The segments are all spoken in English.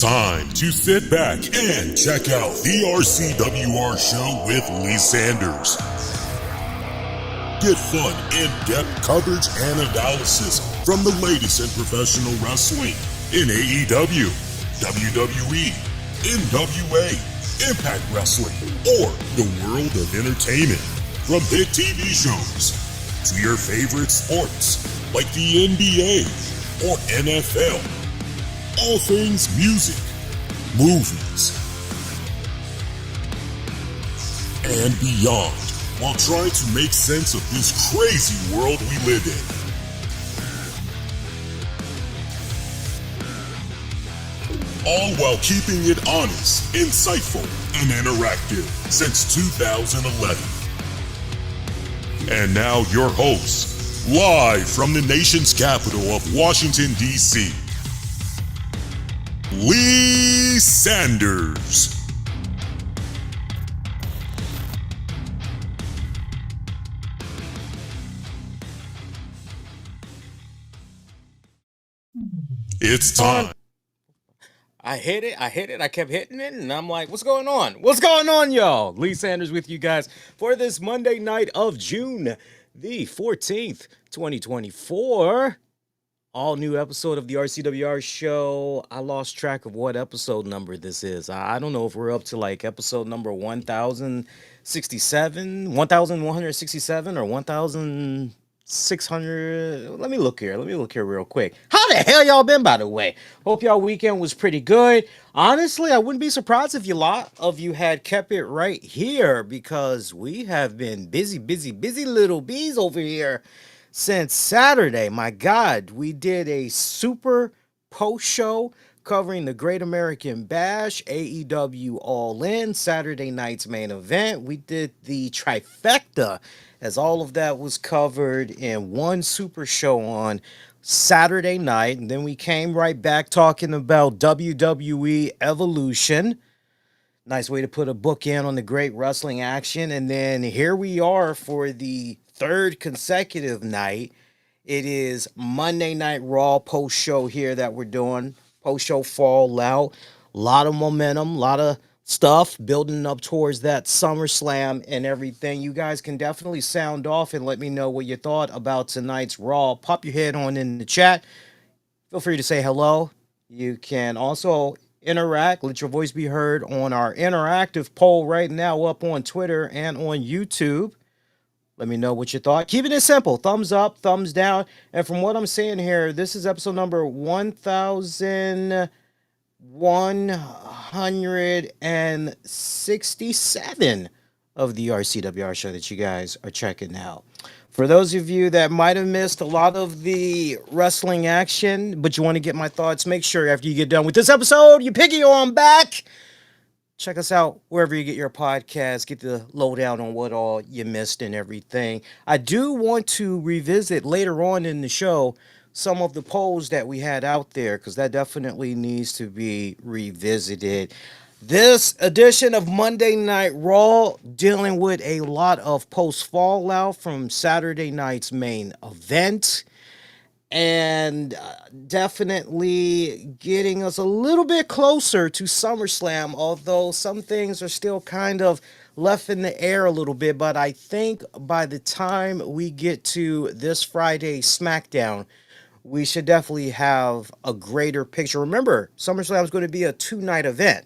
Time to sit back and check out the RCWR Show with Lee Sanders. Get fun, in-depth coverage and analysis from the latest in professional wrestling in AEW, WWE, NWA, Impact Wrestling, or the world of entertainment. From hit TV shows to your favorite sports like the NBA or NFL. All things music, movies, and beyond, while trying to make sense of this crazy world we live in. All while keeping it honest, insightful, and interactive since 2011. And now your host, live from the nation's capital of Washington, D.C., Lee Sanders. It's time. I hit it. I kept hitting it, and I'm like, what's going on? What's going on, y'all? Lee Sanders with you guys for this Monday night of June the 14th, 2024. All new episode of the RCWR Show. I lost track of what episode number this is. I don't know if we're up to like episode number 1067, 1167, or 1600. Let me look here real quick. How the hell y'all been, by the way? Hope y'all weekend was pretty good. Honestly, I wouldn't be surprised if a lot of you had kept it right here, because we have been busy little bees over here since Saturday. My God, we did a super post show covering the Great American Bash, AEW All In, Saturday night's main event. We did the trifecta, as all of that was covered in one super show on Saturday night. And then we came right back talking about WWE Evolution. Nice way to put a bookend on the great wrestling action. And then here we are for the third consecutive night. It is Monday Night Raw post-show here that we're doing. Post-show fallout. A lot of momentum, a lot of stuff building up towards that SummerSlam and everything. You guys can definitely sound off and let me know what you thought about tonight's Raw. Pop your head on in the chat. Feel free to say hello. You can also interact, let your voice be heard on our interactive poll right now up on Twitter and on YouTube. Let me know what you thought. Keeping it simple. Thumbs up, thumbs down. And from what I'm seeing here, this is episode number 1167 of the RCWR Show that you guys are checking out. For those of you that might have missed a lot of the wrestling action, but you want to get my thoughts, make sure after you get done with this episode, you piggy on back. Check us out wherever you get your podcasts. Get the lowdown on what all you missed and everything. I do want to revisit later on in the show some of the polls that we had out there, because that definitely needs to be revisited. This edition of Monday Night Raw dealing with a lot of post-fallout from Saturday night's main event. And definitely getting us a little bit closer to SummerSlam, although some things are still kind of left in the air a little bit. But I think by the time we get to this Friday SmackDown, we should definitely have a greater picture. Remember, SummerSlam is going to be a 2-night event.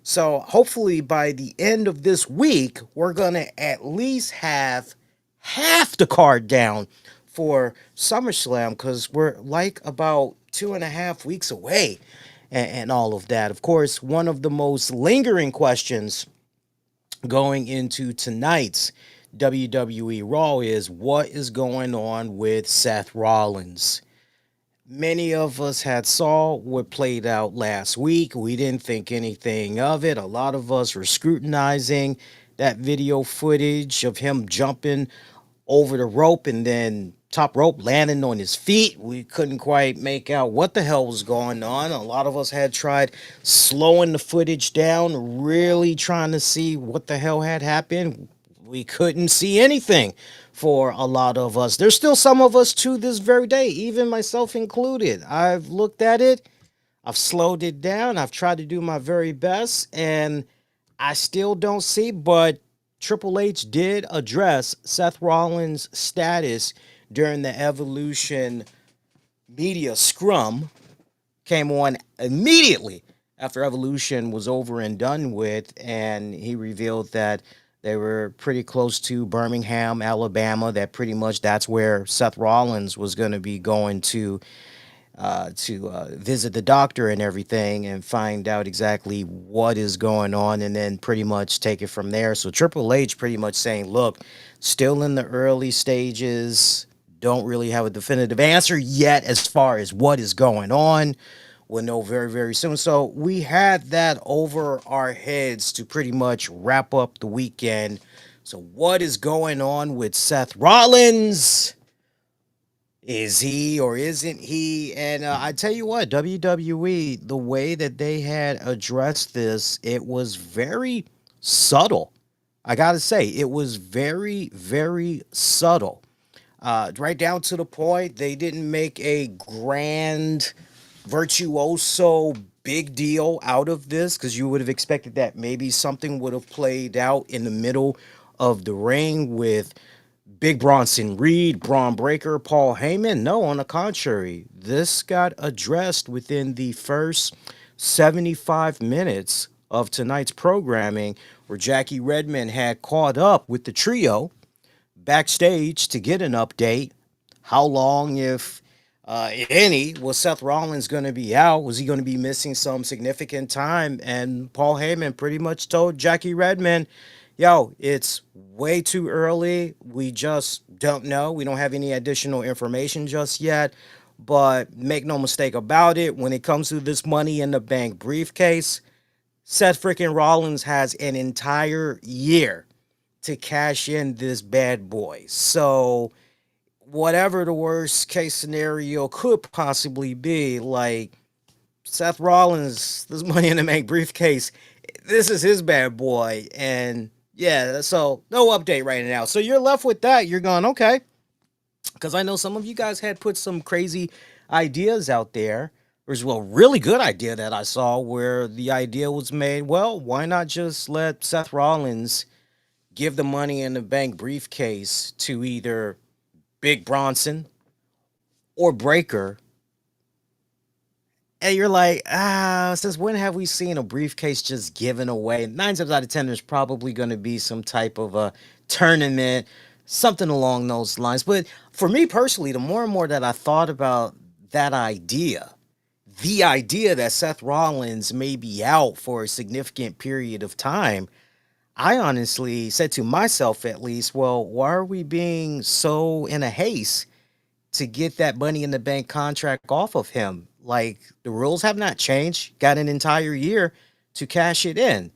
So hopefully by the end of this week, we're going to at least have half the card down for SummerSlam, because we're like about 2.5 weeks away and all of that. Of course, one of the most lingering questions going into tonight's WWE RAW is what is going on with Seth Rollins. Many of us had saw what played out last week. We didn't think anything of it. A lot of us were scrutinizing that video footage of him jumping over the rope and then top rope landing on his feet. We couldn't quite make out what the hell was going on. A lot of us had tried slowing the footage down, really trying to see what the hell had happened. We couldn't see anything for a lot of us. There's still some of us to this very day, even myself included. I've looked at it. I've slowed it down. I've tried to do my very best, and I still don't see, but Triple H did address Seth Rollins' status during the Evolution media scrum. Came on immediately after Evolution was over and done with, and he revealed that they were pretty close to Birmingham, Alabama. That pretty much that's where Seth Rollins was going to be going to visit the doctor and everything and find out exactly what is going on and then pretty much take it from there. So Triple H pretty much saying, look, still in the early stages, don't really have a definitive answer yet as far as what is going on. We'll know very, very soon. So we had that over our heads to pretty much wrap up the weekend. So what is going on with Seth Rollins? Is he or isn't he? And I tell you what, WWE, the way that they had addressed this, it was very subtle. I got to say, it was very, very subtle. Right down to the point, they didn't make a grand, virtuoso, big deal out of this because you would have expected that maybe something would have played out in the middle of the ring with Big Bronson Reed, Braun Breaker, Paul Heyman. No, on the contrary, this got addressed within the first 75 minutes of tonight's programming, where Jackie Redmond had caught up with the trio backstage to get an update. How long, if any, was Seth Rollins going to be out? Was he going to be missing some significant time? And Paul Heyman pretty much told Jackie Redmond, yo, it's way too early. We just don't know. We don't have any additional information just yet. But make no mistake about it, when it comes to this Money in the Bank briefcase, Seth freaking Rollins has an entire year to cash in this bad boy. So whatever the worst case scenario could possibly be, like Seth Rollins, this Money in the Bank briefcase, this is his bad boy. And yeah, so no update right now. So you're left with that. You're going, okay. Because I know some of you guys had put some crazy ideas out there. There's a really good idea that I saw where the idea was made, well, why not just let Seth Rollins give the Money in the Bank briefcase to either Big Bronson or Breaker? And you're like, since when have we seen a briefcase just given away? 9 times out of 10, there's probably going to be some type of a tournament, something along those lines. But for me personally, the more and more that I thought about that idea, the idea that Seth Rollins may be out for a significant period of time, I honestly said to myself, at least, well, why are we being so in a haste to get that Money in the Bank contract off of him? Like, the rules have not changed. Got an entire year to cash it in.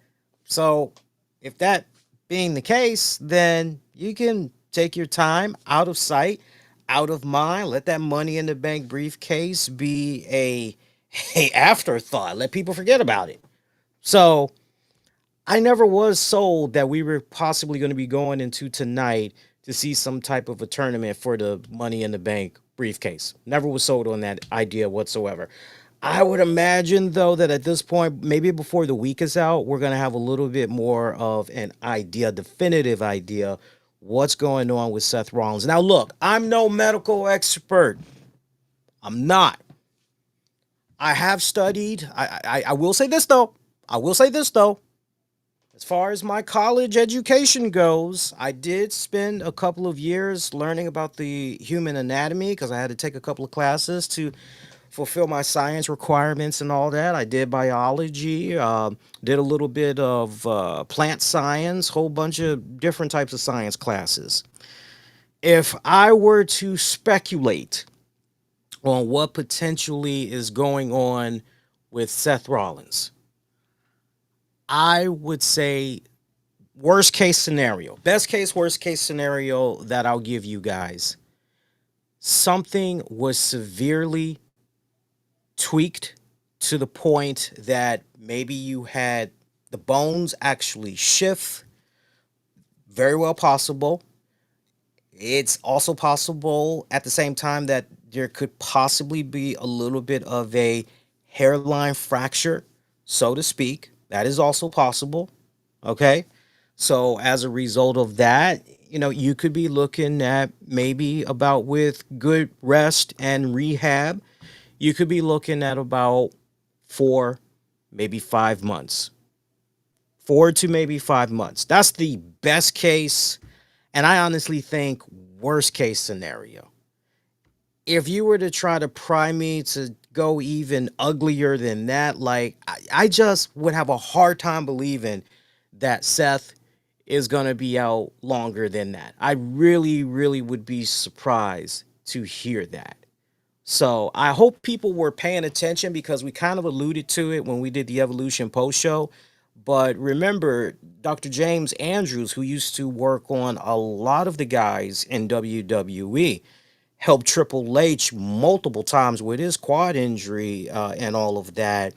So if that being the case, then you can take your time, out of sight, out of mind. Let that Money in the Bank briefcase be a afterthought. Let people forget about it. So I never was sold that we were possibly going to be going into tonight to see some type of a tournament for the Money in the Bank briefcase. Never was sold on that idea whatsoever. I would imagine, though, that at this point, maybe before the week is out, we're going to have a little bit more of an idea, definitive idea, what's going on with Seth Rollins. Now, look, I'm no medical expert. I'm not. I have studied. I will say this, though. As far as my college education goes, I did spend a couple of years learning about the human anatomy because I had to take a couple of classes to fulfill my science requirements and all that. I did biology, did a little bit of plant science, whole bunch of different types of science classes. If I were to speculate on what potentially is going on with Seth Rollins, I would say worst case scenario, best case, worst case scenario that I'll give you guys. Something was severely tweaked to the point that maybe you had the bones actually shift. Very well possible. It's also possible at the same time that there could possibly be a little bit of a hairline fracture, so to speak. That is also possible. Okay. So as a result of that, you could be looking at maybe about with good rest and rehab, you could be looking at about 4, maybe 5 months. 4 to maybe 5 months. That's the best case. And I honestly think worst case scenario. If you were to try to pry me to go even uglier than that, like I just would have a hard time believing that Seth is going to be out longer than that. I really, really would be surprised to hear that. So I hope people were paying attention because we kind of alluded to it when we did the Evolution post show. But remember, Dr. James Andrews, who used to work on a lot of the guys in WWE, helped Triple H multiple times with his quad injury and all of that.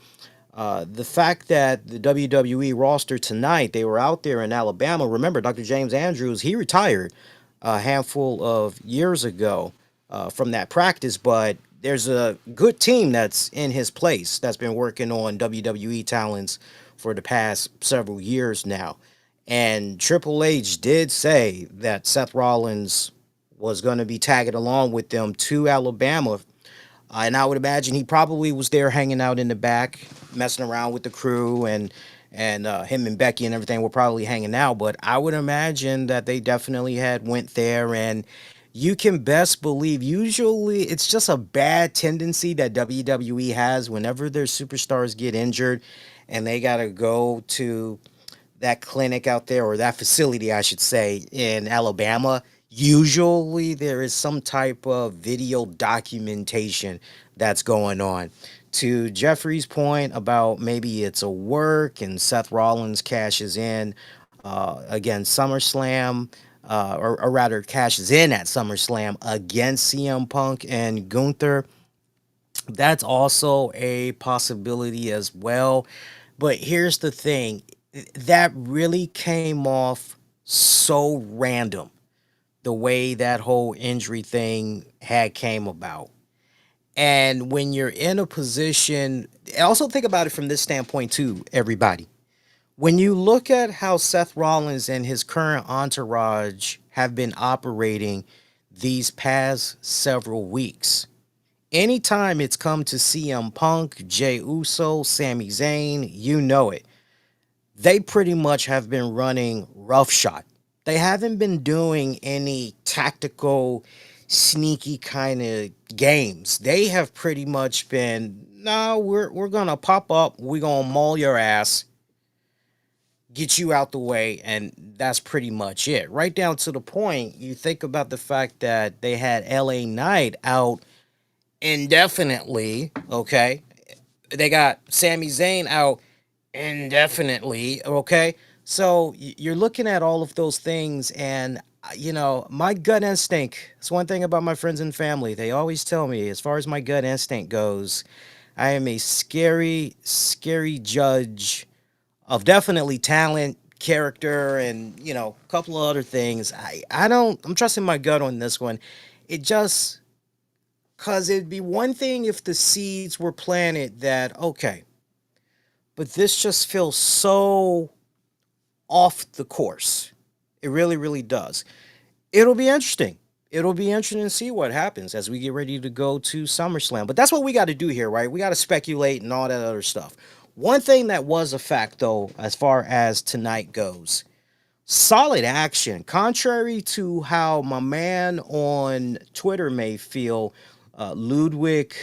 The fact that the WWE roster tonight, they were out there in Alabama. Remember, Dr. James Andrews, he retired a handful of years ago from that practice, but there's a good team that's in his place that's been working on WWE talents for the past several years now. And Triple H did say that Seth Rollins was going to be tagging along with them to Alabama. And I would imagine he probably was there hanging out in the back, messing around with the crew, and him and Becky and everything were probably hanging out. But I would imagine that they definitely had went there, and you can best believe. Usually, it's just a bad tendency that WWE has whenever their superstars get injured, and they gotta go to that clinic out there, or that facility, I should say, in Alabama. Usually there is some type of video documentation that's going on. To Jeffrey's point about maybe it's a work and Seth Rollins cashes in against SummerSlam, or rather cashes in at SummerSlam against CM Punk and Gunther. That's also a possibility as well. But here's the thing, that really came off so random, the way that whole injury thing had came about. And when you're in a position, also think about it from this standpoint too, everybody. When you look at how Seth Rollins and his current entourage have been operating these past several weeks, anytime it's come to CM Punk, Jey Uso, Sami Zayn, you know it. They pretty much have been running roughshod. They haven't been doing any tactical, sneaky kind of games. They have pretty much been, no, we're gonna pop up, we're gonna maul your ass, get you out the way, and that's pretty much it. Right down to the point, you think about the fact that they had LA Knight out indefinitely, okay? They got Sami Zayn out indefinitely, okay? So you're looking at all of those things, and my gut instinct. It's one thing about my friends and family. They always tell me, as far as my gut instinct goes, I am a scary, scary judge of definitely talent, character, and a couple of other things. I'm trusting my gut on this one. It just, cause it'd be one thing if the seeds were planted that, okay, but this just feels so off the course. It really, really does. It'll be interesting. It'll be interesting to see what happens as we get ready to go to SummerSlam. But that's what we got to do here, right? We got to speculate and all that other stuff. One thing that was a fact, though, as far as tonight goes, solid action. Contrary to how my man on Twitter may feel, Ludwig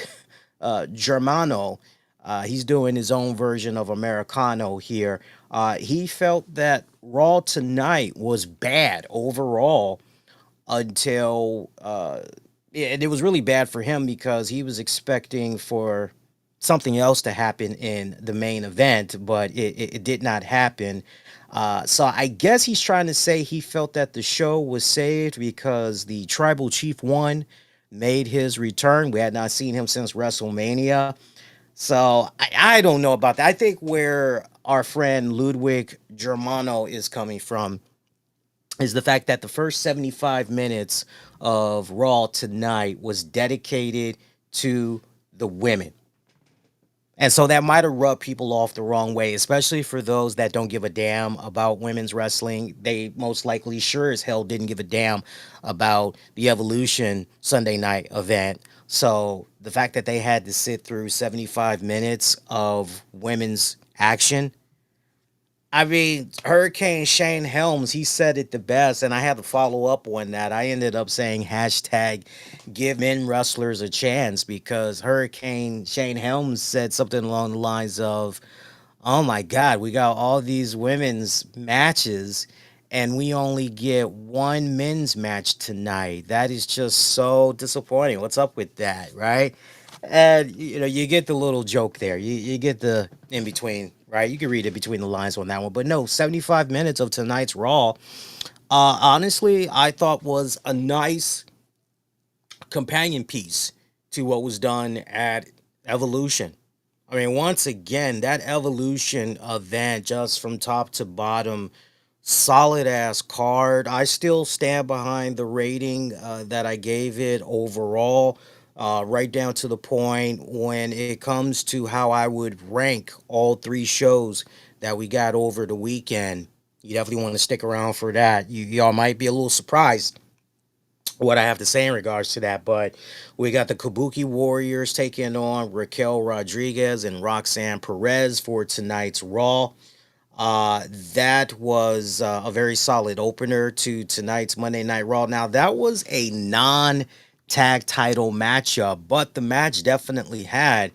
Germano, he's doing his own version of Americano here. He felt that Raw tonight was bad overall until it was really bad for him because he was expecting for something else to happen in the main event, but it did not happen. So I guess he's trying to say he felt that the show was saved because the tribal chief one made his return. We had not seen him since WrestleMania. So I don't know about that. I think where our friend Ludwig Germano is coming from is the fact that the first 75 minutes of Raw tonight was dedicated to the women. And so that might have rubbed people off the wrong way, especially for those that don't give a damn about women's wrestling. They most likely sure as hell didn't give a damn about the Evolution Sunday night event. So the fact that they had to sit through 75 minutes of women's action, I mean, Hurricane Shane Helms, he said it the best, and I had to follow up on that. I ended up saying hashtag give men wrestlers a chance because Hurricane Shane Helms said something along the lines of, oh my God, we got all these women's matches and we only get one men's match tonight. That is just so disappointing. What's up with that, right? And you know, you get the little joke there. You get the in between, right? You can read it between the lines on that one. But no, 75 minutes of tonight's Raw, honestly, I thought was a nice companion piece to what was done at Evolution. I mean, once again, that Evolution event, just from top to bottom, solid ass card. I still stand behind the rating that I gave it overall, right down to the point when it comes to how I would rank all three shows that we got over the weekend. You definitely want to stick around for that. Y'all might be a little surprised what I have to say in regards to that. But we got the Kabuki Warriors taking on Raquel Rodriguez and Roxanne Perez for tonight's Raw. That was a very solid opener to tonight's Monday Night Raw. Now, that was a non tag title matchup, but the match definitely had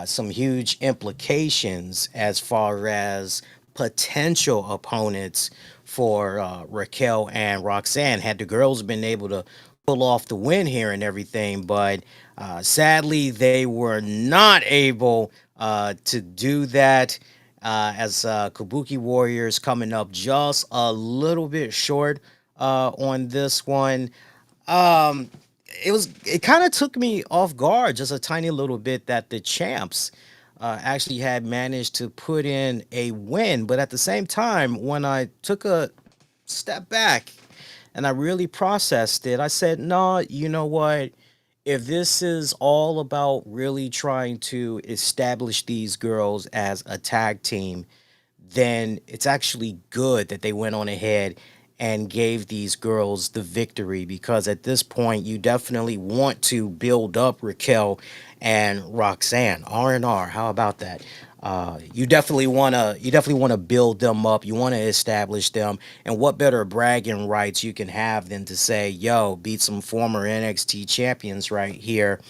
some huge implications as far as potential opponents for Raquel and Roxanne. Had the girls been able to pull off the win here and everything, but sadly, they were not able to do that. As Kabuki Warriors coming up just a little bit short on this one. Um, it kind of took me off guard just a tiny little bit that the champs actually had managed to put in a win, but at the same time, when I took a step back and I really processed it, I said, no, you know what? If this is all about really trying to establish these girls as a tag team, then it's actually good that they went on ahead and gave these girls the victory because at this point you definitely want to build up Raquel and Roxanne. R&R, how about that? You definitely want to build them up. You want to establish them, and what better bragging rights you can have than to say, "Yo, beat some former NXT champions right here,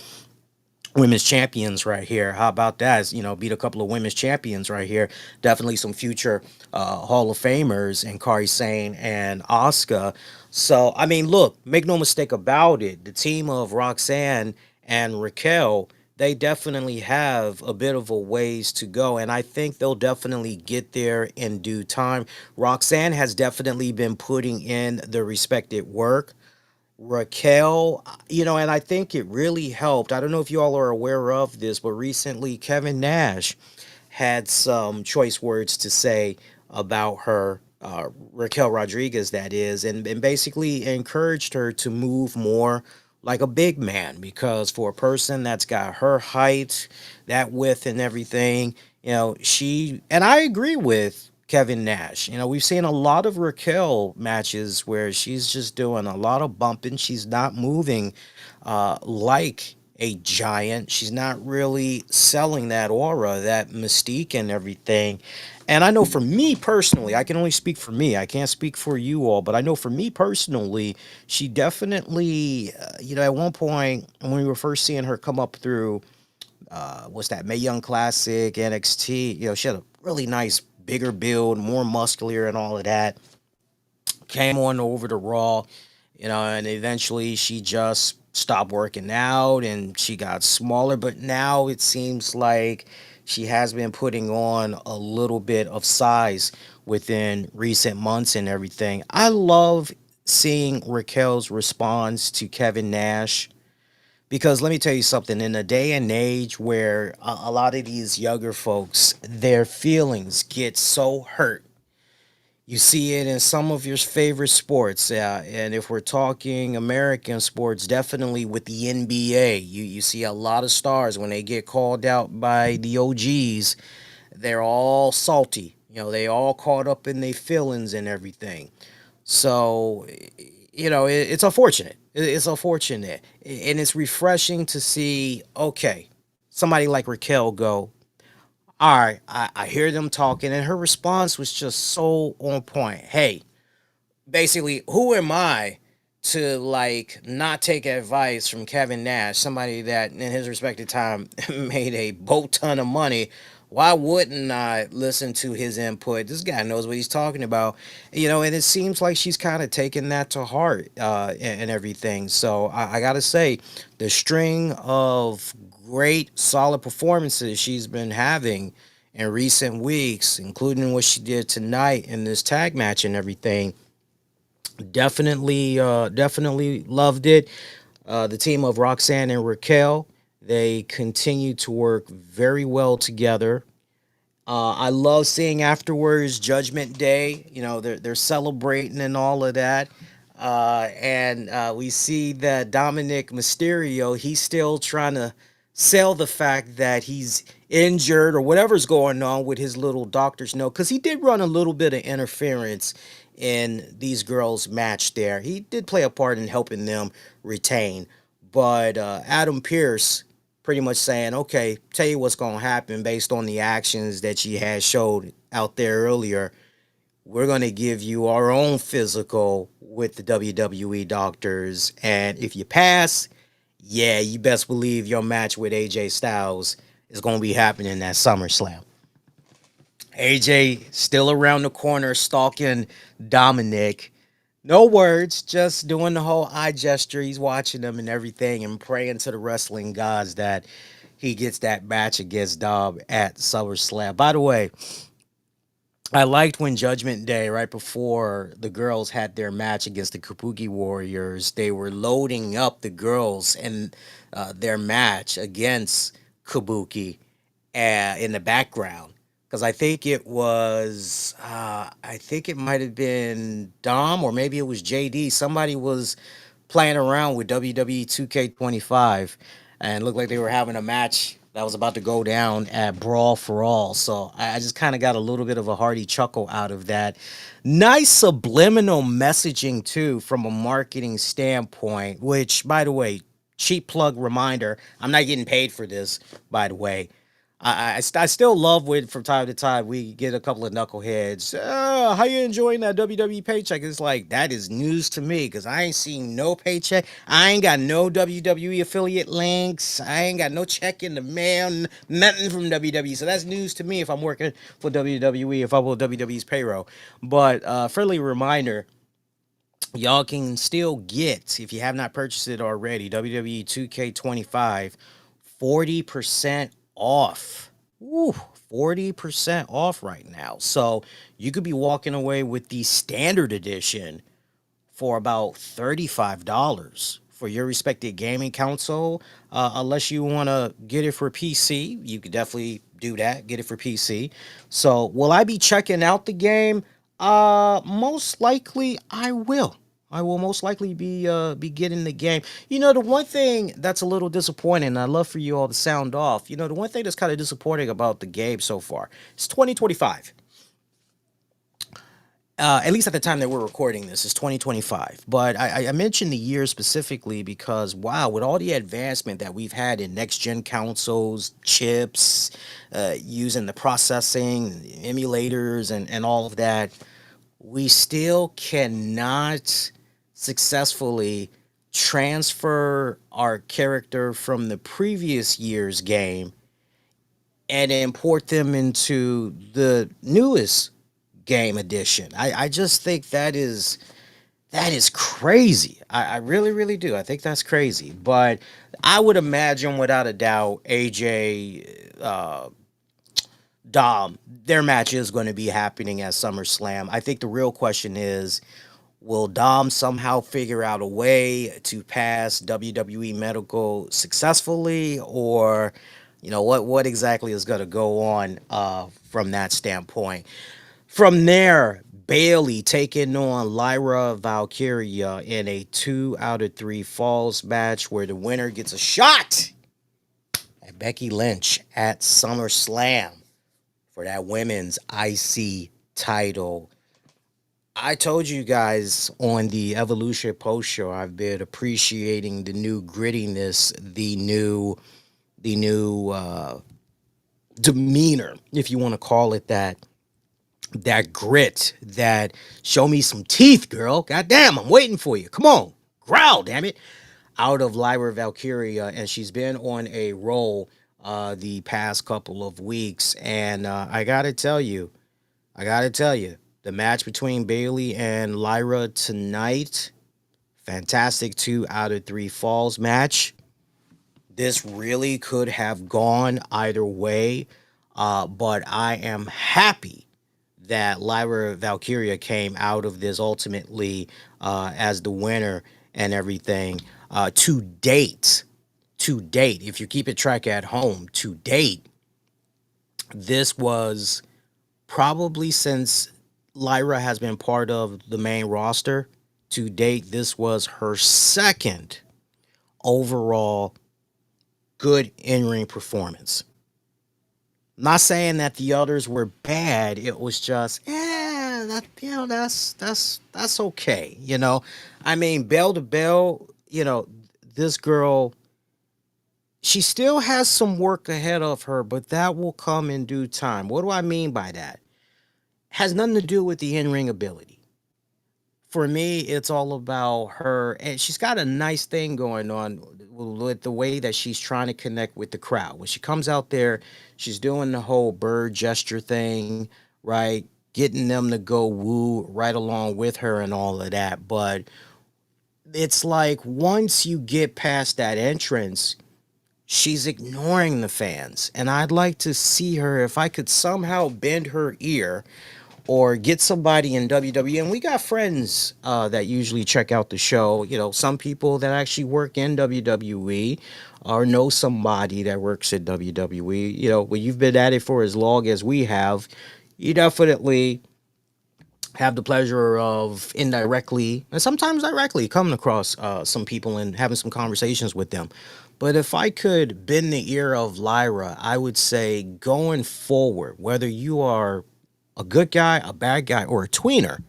women's champions right here." How about that? You know, beat a couple of women's champions right here. Definitely some future Hall of Famers and Kari Sane and Asuka. So, I mean, look, make no mistake about it. The team of Roxanne and Raquel, they definitely have a bit of a ways to go. And I think they'll definitely get there in due time. Roxanne has definitely been putting in the respected work. Raquel, you know, and I think it really helped. I don't know if you all are aware of this, but recently Kevin Nash had some choice words to say about her, Raquel Rodriguez, that is, and basically encouraged her to move more like a big man because for a person that's got her height, that width, and everything, you know, and I agree with Kevin Nash. You know, we've seen a lot of Raquel matches where she's just doing a lot of bumping. She's not moving like a giant. She's not really selling that aura, that mystique, and everything. And I know for me personally, I can only speak for me. I can't speak for you all, but I know for me personally, she definitely, you know, at one point when we were first seeing her come up through, what's that, Mae Young Classic, NXT, you know, she had a really nice, bigger build, more muscular, and all of that. Came on over to Raw, you know, and eventually she just stopped working out and she got smaller. But now it seems like she has been putting on a little bit of size within recent months and everything. I love seeing Raquel's response to Kevin Nash because let me tell you something, in a day and age where a lot of these younger folks, their feelings get so hurt, You see it in some of your favorite sports, and if we're talking American sports, definitely with the NBA, you see a lot of stars when they get called out by the OGs. They're all salty. They all caught up in their feelings and everything. So, it's unfortunate. It's unfortunate, and it's refreshing to see. Okay, somebody like Raquel go. All right, I hear them talking, and her response was just so on point. Hey, basically, who am I to like not take advice from Kevin Nash, somebody that in his respective time made a boat ton of money? Why wouldn't I listen to his input? This guy knows what he's talking about, and it seems like she's kind of taking that to heart, and everything. So I gotta say, the string of great, solid performances she's been having in recent weeks, including what she did tonight in this tag match and everything, definitely loved it. The team of Roxanne and Raquel, they continue to work very well together. I love seeing afterwards Judgment Day. They're celebrating and all of that. And we see that Dominic Mysterio, he's still trying to sell the fact that he's injured or whatever's going on with his little doctor's note, because he did run a little bit of interference in these girls' match there. He did play a part in helping them retain. But Adam Pierce pretty much saying, okay, tell you what's going to happen based on the actions that you had showed out there earlier. We're going to give you our own physical with the WWE doctors. And if you pass, yeah, you best believe your match with AJ Styles is going to be happening at SummerSlam. AJ still around the corner stalking Dominic. No words, just doing the whole eye gesture. He's watching them and everything and praying to the wrestling gods that he gets that match against Dom at SummerSlam. By the way, I liked when Judgment Day, right before the girls had their match against the Kabuki Warriors, they were loading up the girls and their match against Kabuki in the background. Because I think it might have been Dom or maybe it was JD. Somebody was playing around with WWE 2K25 and looked like they were having a match that was about to go down at Brawl for All. So I just kind of got a little bit of a hearty chuckle out of that. Nice subliminal messaging, too, from a marketing standpoint, which, by the way, cheap plug reminder, I'm not getting paid for this, by the way. I still love when from time to time we get a couple of knuckleheads. How you enjoying that WWE paycheck? It's like that is news to me because I ain't seen no paycheck. I ain't got no WWE affiliate links. I ain't got no check in the mail. Nothing from WWE. So that's news to me if I'm working for WWE, if I'm on WWE's payroll. But friendly reminder. Y'all can still get, if you have not purchased it already, WWE 2K25, 40% off. Ooh, 40% off right now. So you could be walking away with the standard edition for about $35 for your respective gaming console. Unless you want to get it for PC, you could definitely do that. Get it for PC. So will I be checking out the game? Most likely I will. I will most likely be getting the game. The one thing that's a little disappointing, and I'd love for you all to sound off. The one thing that's kind of disappointing about the game so far, it's 2025. At least at the time that we're recording this, is 2025. But I mentioned the year specifically because, wow, with all the advancement that we've had in next gen consoles, chips, using the processing, emulators, and all of that, we still cannot successfully transfer our character from the previous year's game and import them into the newest game edition. I just think that is crazy. I really, really do. I think that's crazy. But I would imagine without a doubt, AJ, Dom, their match is going to be happening at SummerSlam. I think the real question is, will Dom somehow figure out a way to pass WWE Medical successfully, or what exactly is going to go on from that standpoint? From there, Bailey taking on Lyra Valkyria in a 2 out of 3 falls match where the winner gets a shot at Becky Lynch at SummerSlam for that women's IC title. I told you guys on the Evolution post show I've been appreciating the new grittiness, the new demeanor, if you want to call it that. That grit, that show me some teeth, girl. Goddamn, I'm waiting for you. Come on, growl, damn it. Out of Lyra Valkyria, and she's been on a roll the past couple of weeks. And I gotta tell you, the match between Bailey and Lyra tonight, fantastic 2 out of 3 falls match. This really could have gone either way, but I am happy that Lyra Valkyria came out of this ultimately as the winner and everything. To date, if you keep it track at home, to date, this was probably, since Lyra has been part of the main roster, to date, this was her second overall good in-ring performance. Not saying that the others were bad. It was just, that's okay. I mean, bell to bell, this girl, she still has some work ahead of her, but that will come in due time. What do I mean by that? Has nothing to do with the in-ring ability. For me, it's all about her, and she's got a nice thing going on with the way that she's trying to connect with the crowd. When she comes out there, she's doing the whole bird gesture thing, right? Getting them to go woo right along with her and all of that. But it's like once you get past that entrance, she's ignoring the fans. And I'd like to see her, if I could somehow bend her ear or get somebody in WWE. And we got friends that usually check out the show. Some people that actually work in WWE or know somebody that works at WWE. When you've been at it for as long as we have, you definitely have the pleasure of indirectly and sometimes directly coming across some people and having some conversations with them. But if I could bend the ear of Lyra, I would say going forward, whether you are a good guy, a bad guy, or a tweener,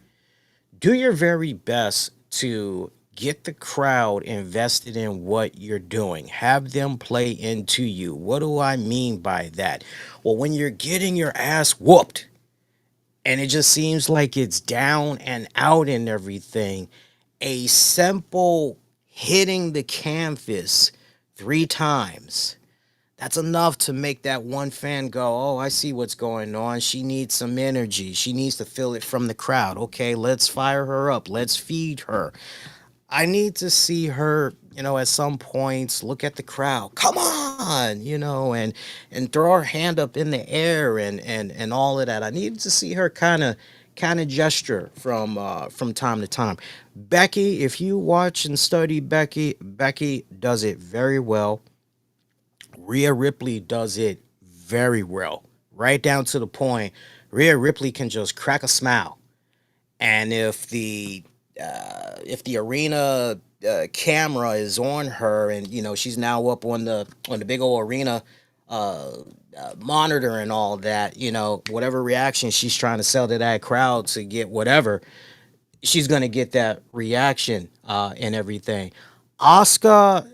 do your very best to get the crowd invested in what you're doing. Have them play into you. What do I mean by that? Well, when you're getting your ass whooped and it just seems like it's down and out and everything, a simple hitting the canvas 3 times, that's enough to make that one fan go, oh, I see what's going on. She needs some energy. She needs to feel it from the crowd. Okay, let's fire her up. Let's feed her. I need to see her, at some points look at the crowd. Come on, and throw her hand up in the air and all of that. I need to see her kind of gesture from time to time. Becky, if you watch and study Becky does it very well. Rhea Ripley does it very well, right down to the point. Rhea Ripley can just crack a smile, and if the arena camera is on her, and she's now up on the big old arena monitor and all that, whatever reaction she's trying to sell to that crowd to get whatever, she's gonna get that reaction and everything. Asuka.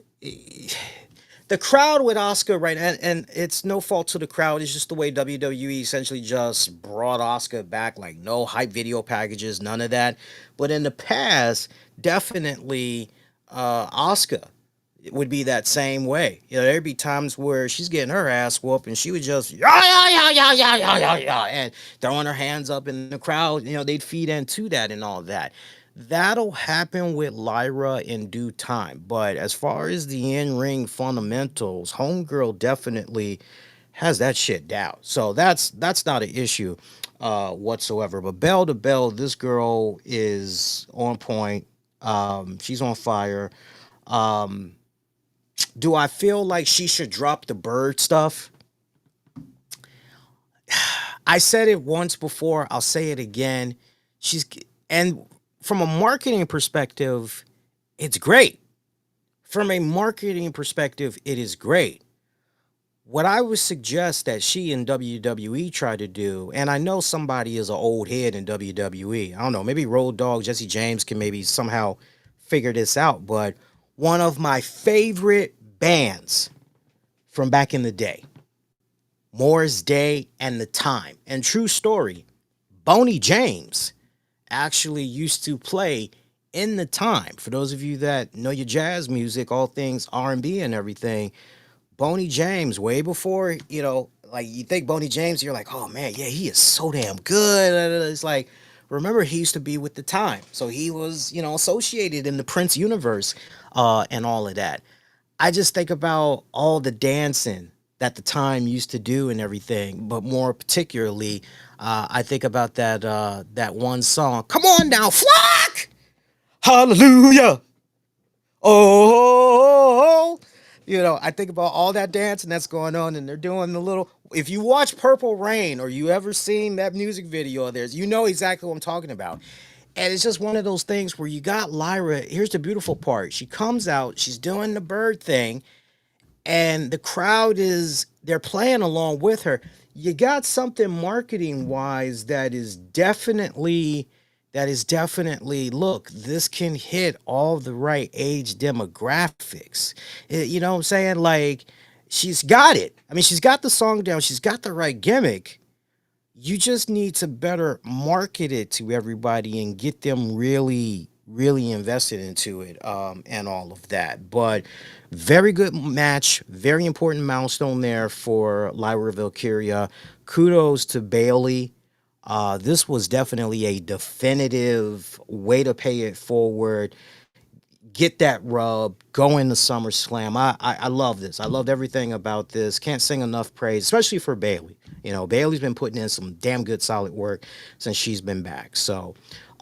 The crowd with Asuka, right, and it's no fault to the crowd. It's just the way WWE essentially just brought Asuka back, like no hype video packages, none of that. But in the past, definitely Asuka would be that same way. There'd be times where she's getting her ass whooped and she would just yeah, and throwing her hands up in the crowd. They'd feed into that and all that. That'll happen with Lyra in due time. But as far as the in-ring fundamentals, Homegirl definitely has that shit down. So that's not an issue whatsoever. But bell to bell, this girl is on point. She's on fire. Do I feel like she should drop the bird stuff? I said it once before. I'll say it again. She's and from a marketing perspective, it's great. From a marketing perspective, it is great. What I would suggest that she and WWE try to do, and I know somebody is an old head in WWE. I don't know, maybe Road Dogg, Jesse James can maybe somehow figure this out. But one of my favorite bands from back in the day, Morris Day and the Time, and true story, Boney James actually used to play in the Time. For those of you that know your jazz music, all things R&B and everything, Boney James, way before, like you think Boney James, you're like, oh man, yeah, he is so damn good. It's like, remember, he used to be with the Time. So he was, associated in the Prince universe and all of that. I just think about all the dancing that the Time used to do and everything, but more particularly, I think about that one song. Come on now, flock! Hallelujah! Oh, I think about all that dancing that's going on, and they're doing the little. If you watch Purple Rain or you ever seen that music video of theirs, you know exactly what I'm talking about. And it's just one of those things where you got Lyra. Here's the beautiful part: she comes out, she's doing the bird thing, and the crowd they're playing along with her. You got something marketing wise that is definitely look, this can hit all the right age demographics. You know what I'm saying? Like, she's got it. I mean, she's got the song down, she's got the right gimmick. You just need to better market it to everybody and get them really, really invested into it, and all of that. But very good match, very important milestone there for Lyra Valkyria. Kudos to Bailey. This was definitely a definitive way to pay it forward. Get that rub, go into SummerSlam. I love this. I loved everything about this. Can't sing enough praise, especially for Bailey. Bailey's been putting in some damn good solid work since she's been back. So,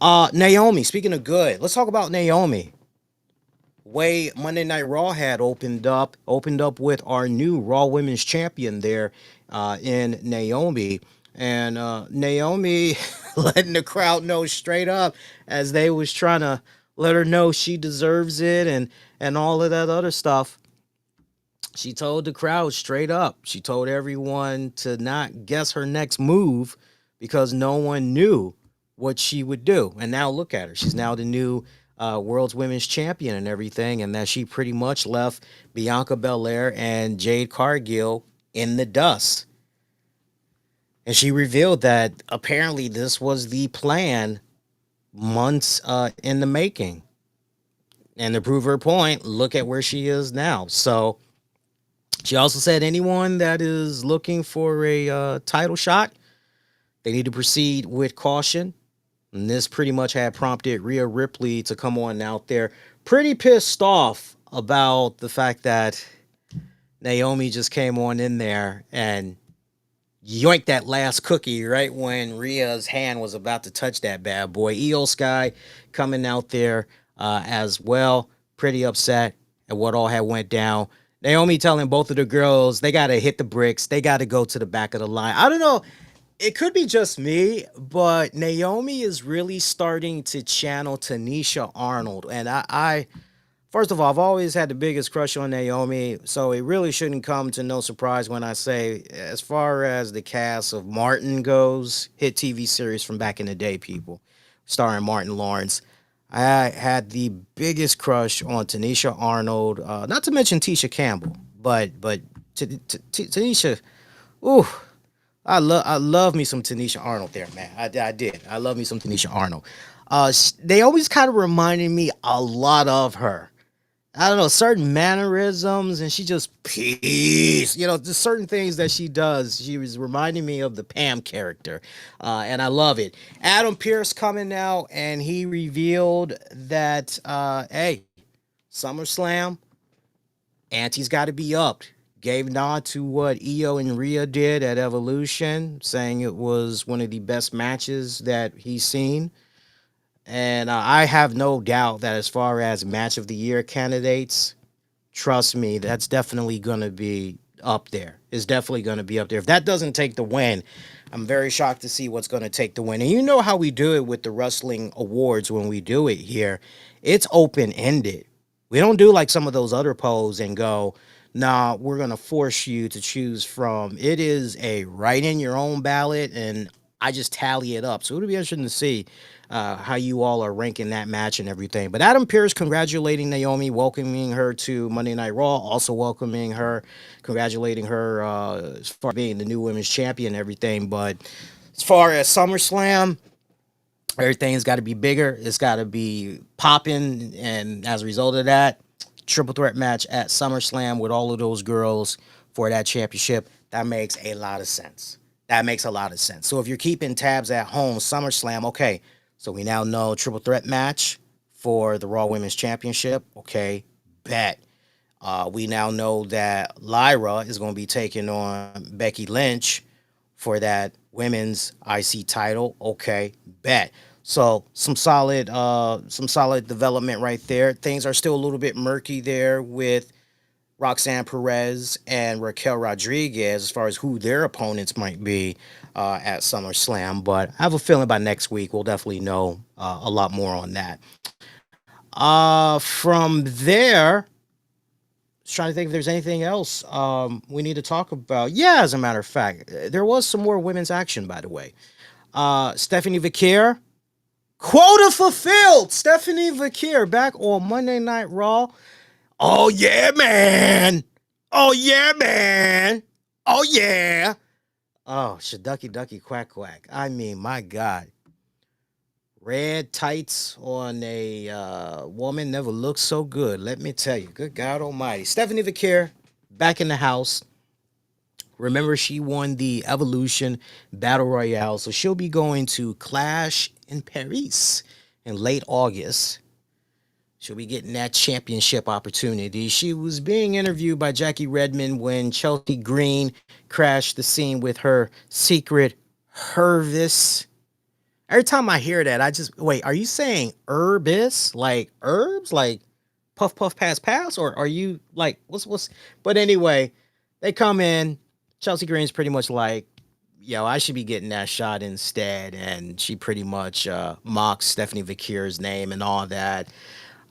Naomi, speaking of good, let's talk about Naomi. Way Monday Night Raw had opened up with our new Raw Women's Champion there, in Naomi. And Naomi letting the crowd know straight up as they was trying to let her know she deserves it and all of that other stuff. She told the crowd straight up. She told everyone to not guess her next move because no one knew what she would do. And now look at her. She's now the new world's women's champion and everything. And that she pretty much left Bianca Belair and Jade Cargill in the dust. And she revealed that apparently this was the plan months in the making. And to prove her point, look at where she is now. So she also said anyone that is looking for a title shot, they need to proceed with caution. And this pretty much had prompted Rhea Ripley to come on out there pretty pissed off about the fact that Naomi just came on in there and yoinked that last cookie right when Rhea's hand was about to touch that bad boy. Io Sky coming out there as well, pretty upset at what all had went down. Naomi telling both of the girls they got to hit the bricks. They got to go to the back of the line. I don't know. It could be just me, but Naomi is really starting to channel Tanisha Arnold. And I first of all, I've always had the biggest crush on Naomi, so it really shouldn't come to no surprise when I say, as far as the cast of Martin goes, hit TV series from back in the day, people, starring Martin Lawrence, I had the biggest crush on Tanisha Arnold, not to mention Tisha Campbell, but Tanisha, ooh, I love me some Tanisha Arnold there, man. I did. I love me some Tanisha Arnold. They always kind of reminded me a lot of her. I don't know, certain mannerisms, and she just peace. Just certain things that she does. She was reminding me of the Pam character, and I love it. Adam Pearce coming out, and he revealed that, hey, SummerSlam, ante's got to be upped. Gave nod to what Io and Rhea did at Evolution, saying it was one of the best matches that he's seen. And I have no doubt that as far as match of the year candidates, trust me, that's definitely going to be up there. It's definitely going to be up there. If that doesn't take the win, I'm very shocked to see what's going to take the win. And you know how we do it with the wrestling awards when we do it here. It's open ended. We don't do like some of those other polls and go, nah, we're going to force you to choose from. It is a write in your own ballot, and I just tally it up. So it'll be interesting to see how you all are ranking that match and everything. But Adam Pearce congratulating Naomi, welcoming her to Monday Night Raw, also welcoming her, congratulating her as far as being the new women's champion and everything. But as far as SummerSlam, everything's got to be bigger. It's got to be popping. And as a result of that, triple threat match at SummerSlam with all of those girls for that championship, that makes a lot of sense. That makes a lot of sense. So if you're keeping tabs at home, SummerSlam, okay. So we now know triple threat match for the Raw Women's Championship. Okay, bet. We now know that Lyra is going to be taking on Becky Lynch for that women's IC title. Okay, bet. So some solid development right there. Things are still a little bit murky there with Roxanne Perez and Raquel Rodriguez as far as who their opponents might be at SummerSlam. But I have a feeling by next week we'll definitely know a lot more on that. From there, just trying to think if there's anything else we need to talk about. Yeah, as a matter of fact, there was some more women's action, by the way. Stephanie Vaquer, quota fulfilled. Stephanie Vaquer back on Monday Night Raw. Oh, yeah, man. Oh, yeah, man. Oh, yeah. Oh, shaducky ducky quack quack. I mean, my God. Red tights on a woman never looked so good. Let me tell you. Good God almighty. Stephanie Vaquer back in the house. Remember, she won the Evolution Battle Royale, so she'll be going to Clash in Paris in late August. She'll be getting that championship opportunity. She was being interviewed by Jackie Redmond when Chelsea Green crashed the scene with her secret Hervis. Every time I hear that, I just wait. Are you saying herbis, like herbs, like puff puff pass pass, or are you like what's? But anyway, they come in. Chelsea Green's pretty much like, yo, I should be getting that shot instead, and she pretty much mocks Stephanie Vaquer's name and all that.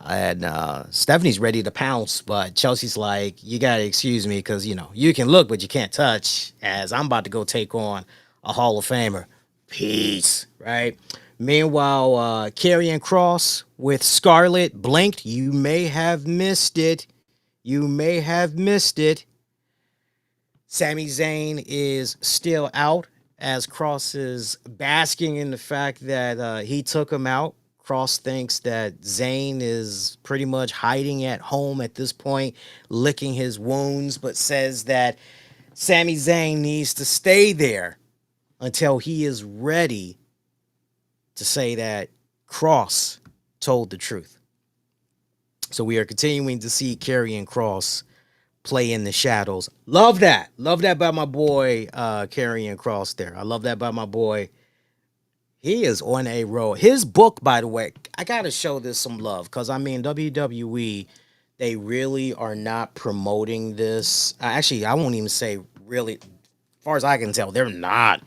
And Stephanie's ready to pounce, but Chelsea's like, you gotta excuse me, because you can look, but you can't touch. As I'm about to go take on a Hall of Famer. Peace, right? Meanwhile, Karrion Kross with Scarlett blinked. You may have missed it. You may have missed it. Sami Zayn is still out as Kross is basking in the fact that he took him out. Kross thinks that Zayn is pretty much hiding at home at this point, licking his wounds, but says that Sami Zayn needs to stay there until he is ready to say that Kross told the truth. So we are continuing to see Karrion Kross play in the shadows. Love that. Love that by my boy Karrion Kross there. I love that by my boy. He is on a roll. His book, by the way, I got to show this some love because, I mean, WWE, they really are not promoting this. Actually, I won't even say really. As far as I can tell, they're not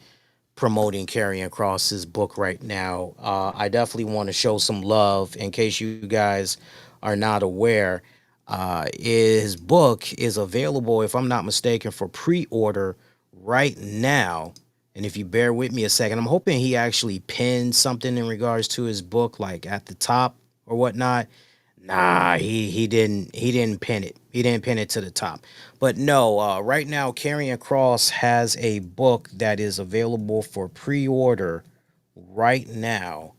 promoting Karrion Kross's book right now. I definitely want to show some love in case you guys are not aware. His book is available, if I'm not mistaken, for pre-order right now. And if you bear with me a second, I'm hoping he actually pinned something in regards to his book, like at the top or whatnot. Nah, he didn't pin it. He didn't pin it to the top. But no, right now, Karrion Kross has a book that is available for pre-order right now.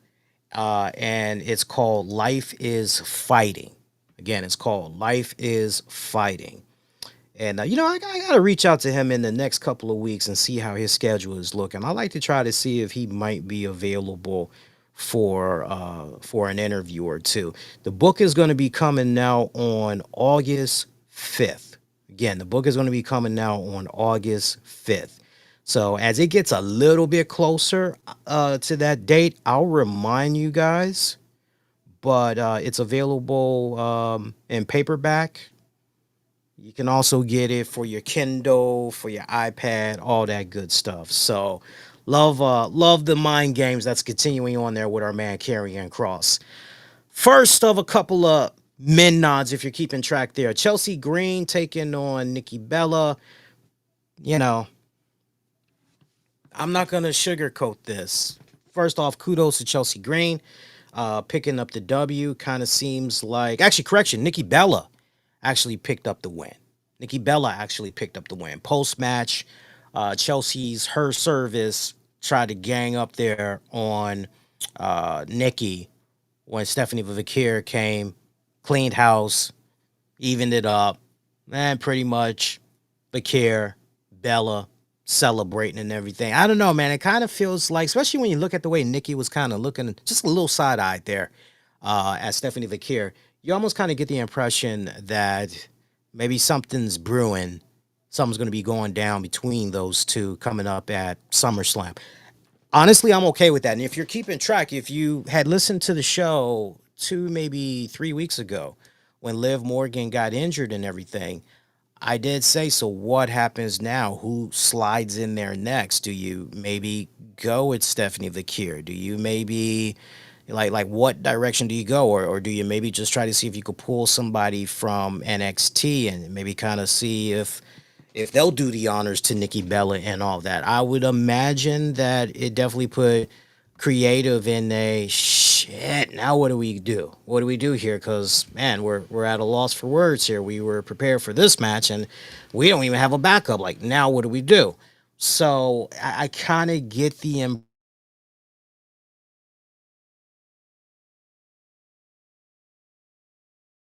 And it's called Life is Fighting. Again, it's called Life is Fighting. And, I got to reach out to him in the next couple of weeks and see how his schedule is looking. I like to try to see if he might be available for an interview or two. The book is going to be coming now on August 5th. Again, the book is going to be coming now on August 5th. So as it gets a little bit closer to that date, I'll remind you guys. But it's available in paperback. You can also get it for your Kindle, for your iPad, all that good stuff. So Love the mind games that's continuing on there with our man Karrion Cross. First of a couple of men nods, if you're keeping track there. Chelsea Green taking on Nikki Bella. You know, I'm not going to sugarcoat this. First off, kudos to Chelsea Green. Picking up the W kind of seems like... Actually, correction, Nikki Bella actually picked up the win. Nikki Bella actually picked up the win. Post-match, Chelsea's her service tried to gang up there on Nikki when Stephanie Vakir came, cleaned house, evened it up, and pretty much Vakir, Bella celebrating and everything. I don't know, man. It kind of feels like, especially when you look at the way Nikki was kind of looking, just a little side-eyed there at Stephanie Vakir, you almost kind of get the impression that maybe something's brewing. Something's going to be going down between those two coming up at SummerSlam. Honestly, I'm okay with that. And if you're keeping track, if you had listened to the show 2, maybe 3 weeks ago when Liv Morgan got injured and everything, I did say, so what happens now? Who slides in there next? Do you maybe go with Stephanie Vakir? Do you maybe, like what direction do you go? Or do you maybe just try to see if you could pull somebody from NXT and maybe kind of see if they'll do the honors to Nikki Bella and all that? I would imagine that it definitely put creative in a shit. Now what do we do? What do we do here? Because man, we're at a loss for words here. We were prepared for this match and we don't even have a backup. Like now, what do we do? So I kind of get the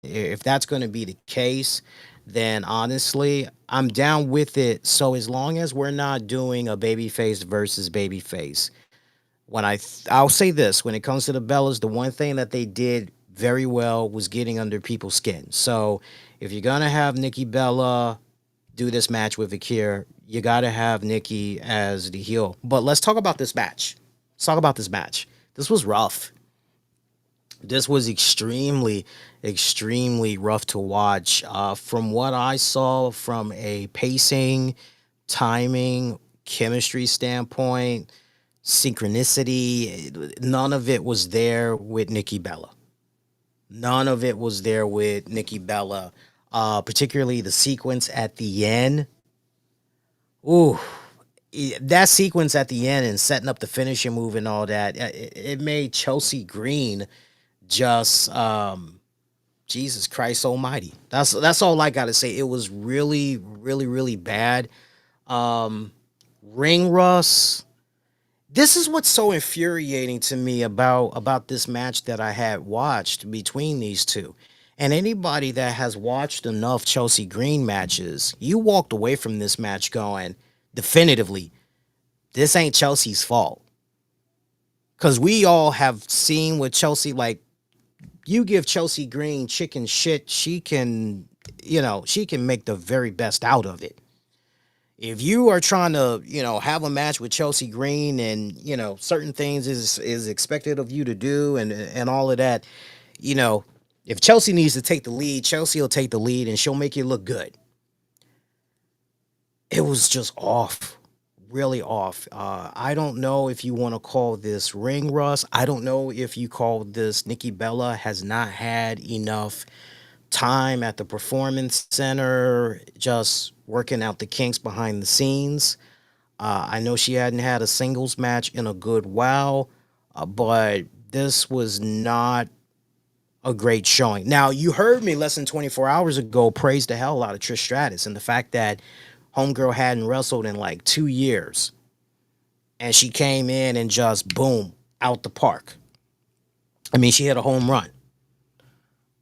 if that's going to be the case, then honestly, I'm down with it. So as long as we're not doing a babyface versus babyface, I'll say this, when it comes to the Bellas, the one thing that they did very well was getting under people's skin. So if you're gonna have Nikki Bella do this match with Akira, you gotta have Nikki as the heel. But let's talk about this match. Let's talk about this match. This was rough. This was extremely, extremely rough to watch. From what I saw from a pacing, timing, chemistry standpoint, synchronicity, none of it was there with Nikki Bella. None of it was there with Nikki Bella. Particularly the sequence at the end. Ooh, that sequence at the end and setting up the finishing move and all that, it made Chelsea Green just Jesus Christ Almighty. That's all I gotta say. It was really, really, really bad. Ring rust. This is what's so infuriating to me about this match that I had watched between these two. And anybody that has watched enough Chelsea Green matches, you walked away from this match going, definitively, this ain't Chelsea's fault. Because we all have seen with Chelsea, like, you give Chelsea Green chicken shit, she can make the very best out of it. If you are trying to, have a match with Chelsea Green and, certain things is expected of you to do and all of that, if Chelsea needs to take the lead, Chelsea will take the lead and she'll make you look good. It was just off, really off. I don't know if you want to call this ring rust. I don't know if you call this Nikki Bella has not had enough time at the performance center, just working out the kinks behind the scenes. I know she hadn't had a singles match in a good while, but this was not a great showing. Now, you heard me less than 24 hours ago praise the hell out of Trish Stratus and the fact that Homegirl hadn't wrestled in like 2 years. And she came in and just, boom, out the park. I mean, she hit a home run.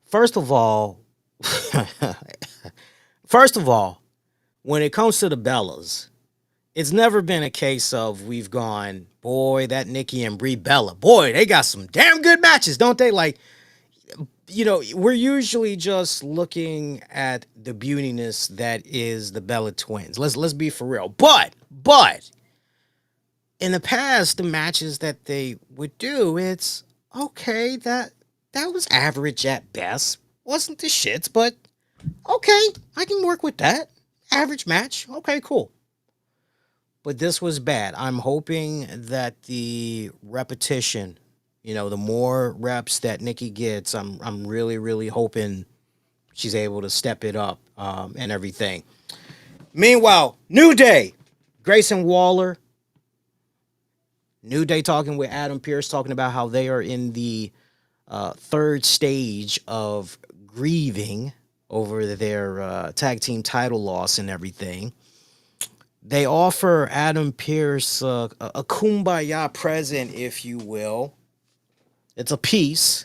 First of all, when it comes to the Bellas, it's never been a case of we've gone, boy, that Nikki and Brie Bella, boy, they got some damn good matches, don't they? Like, we're usually just looking at the beautiness that is the Bella twins. Let's be for real. But in the past, the matches that they would do, it's okay, that was average at best. Wasn't the shits, but okay, I can work with that. Average match. Okay, cool. but this was bad. I'm hoping that the repetition, the more reps that Nikki gets, I'm really, really hoping she's able to step it up and everything. Meanwhile, New Day, Grayson Waller, New Day talking with Adam Pearce, talking about how they are in the third stage of grieving over their tag team title loss and everything. They offer Adam Pearce a kumbaya present, if you will. It's a peace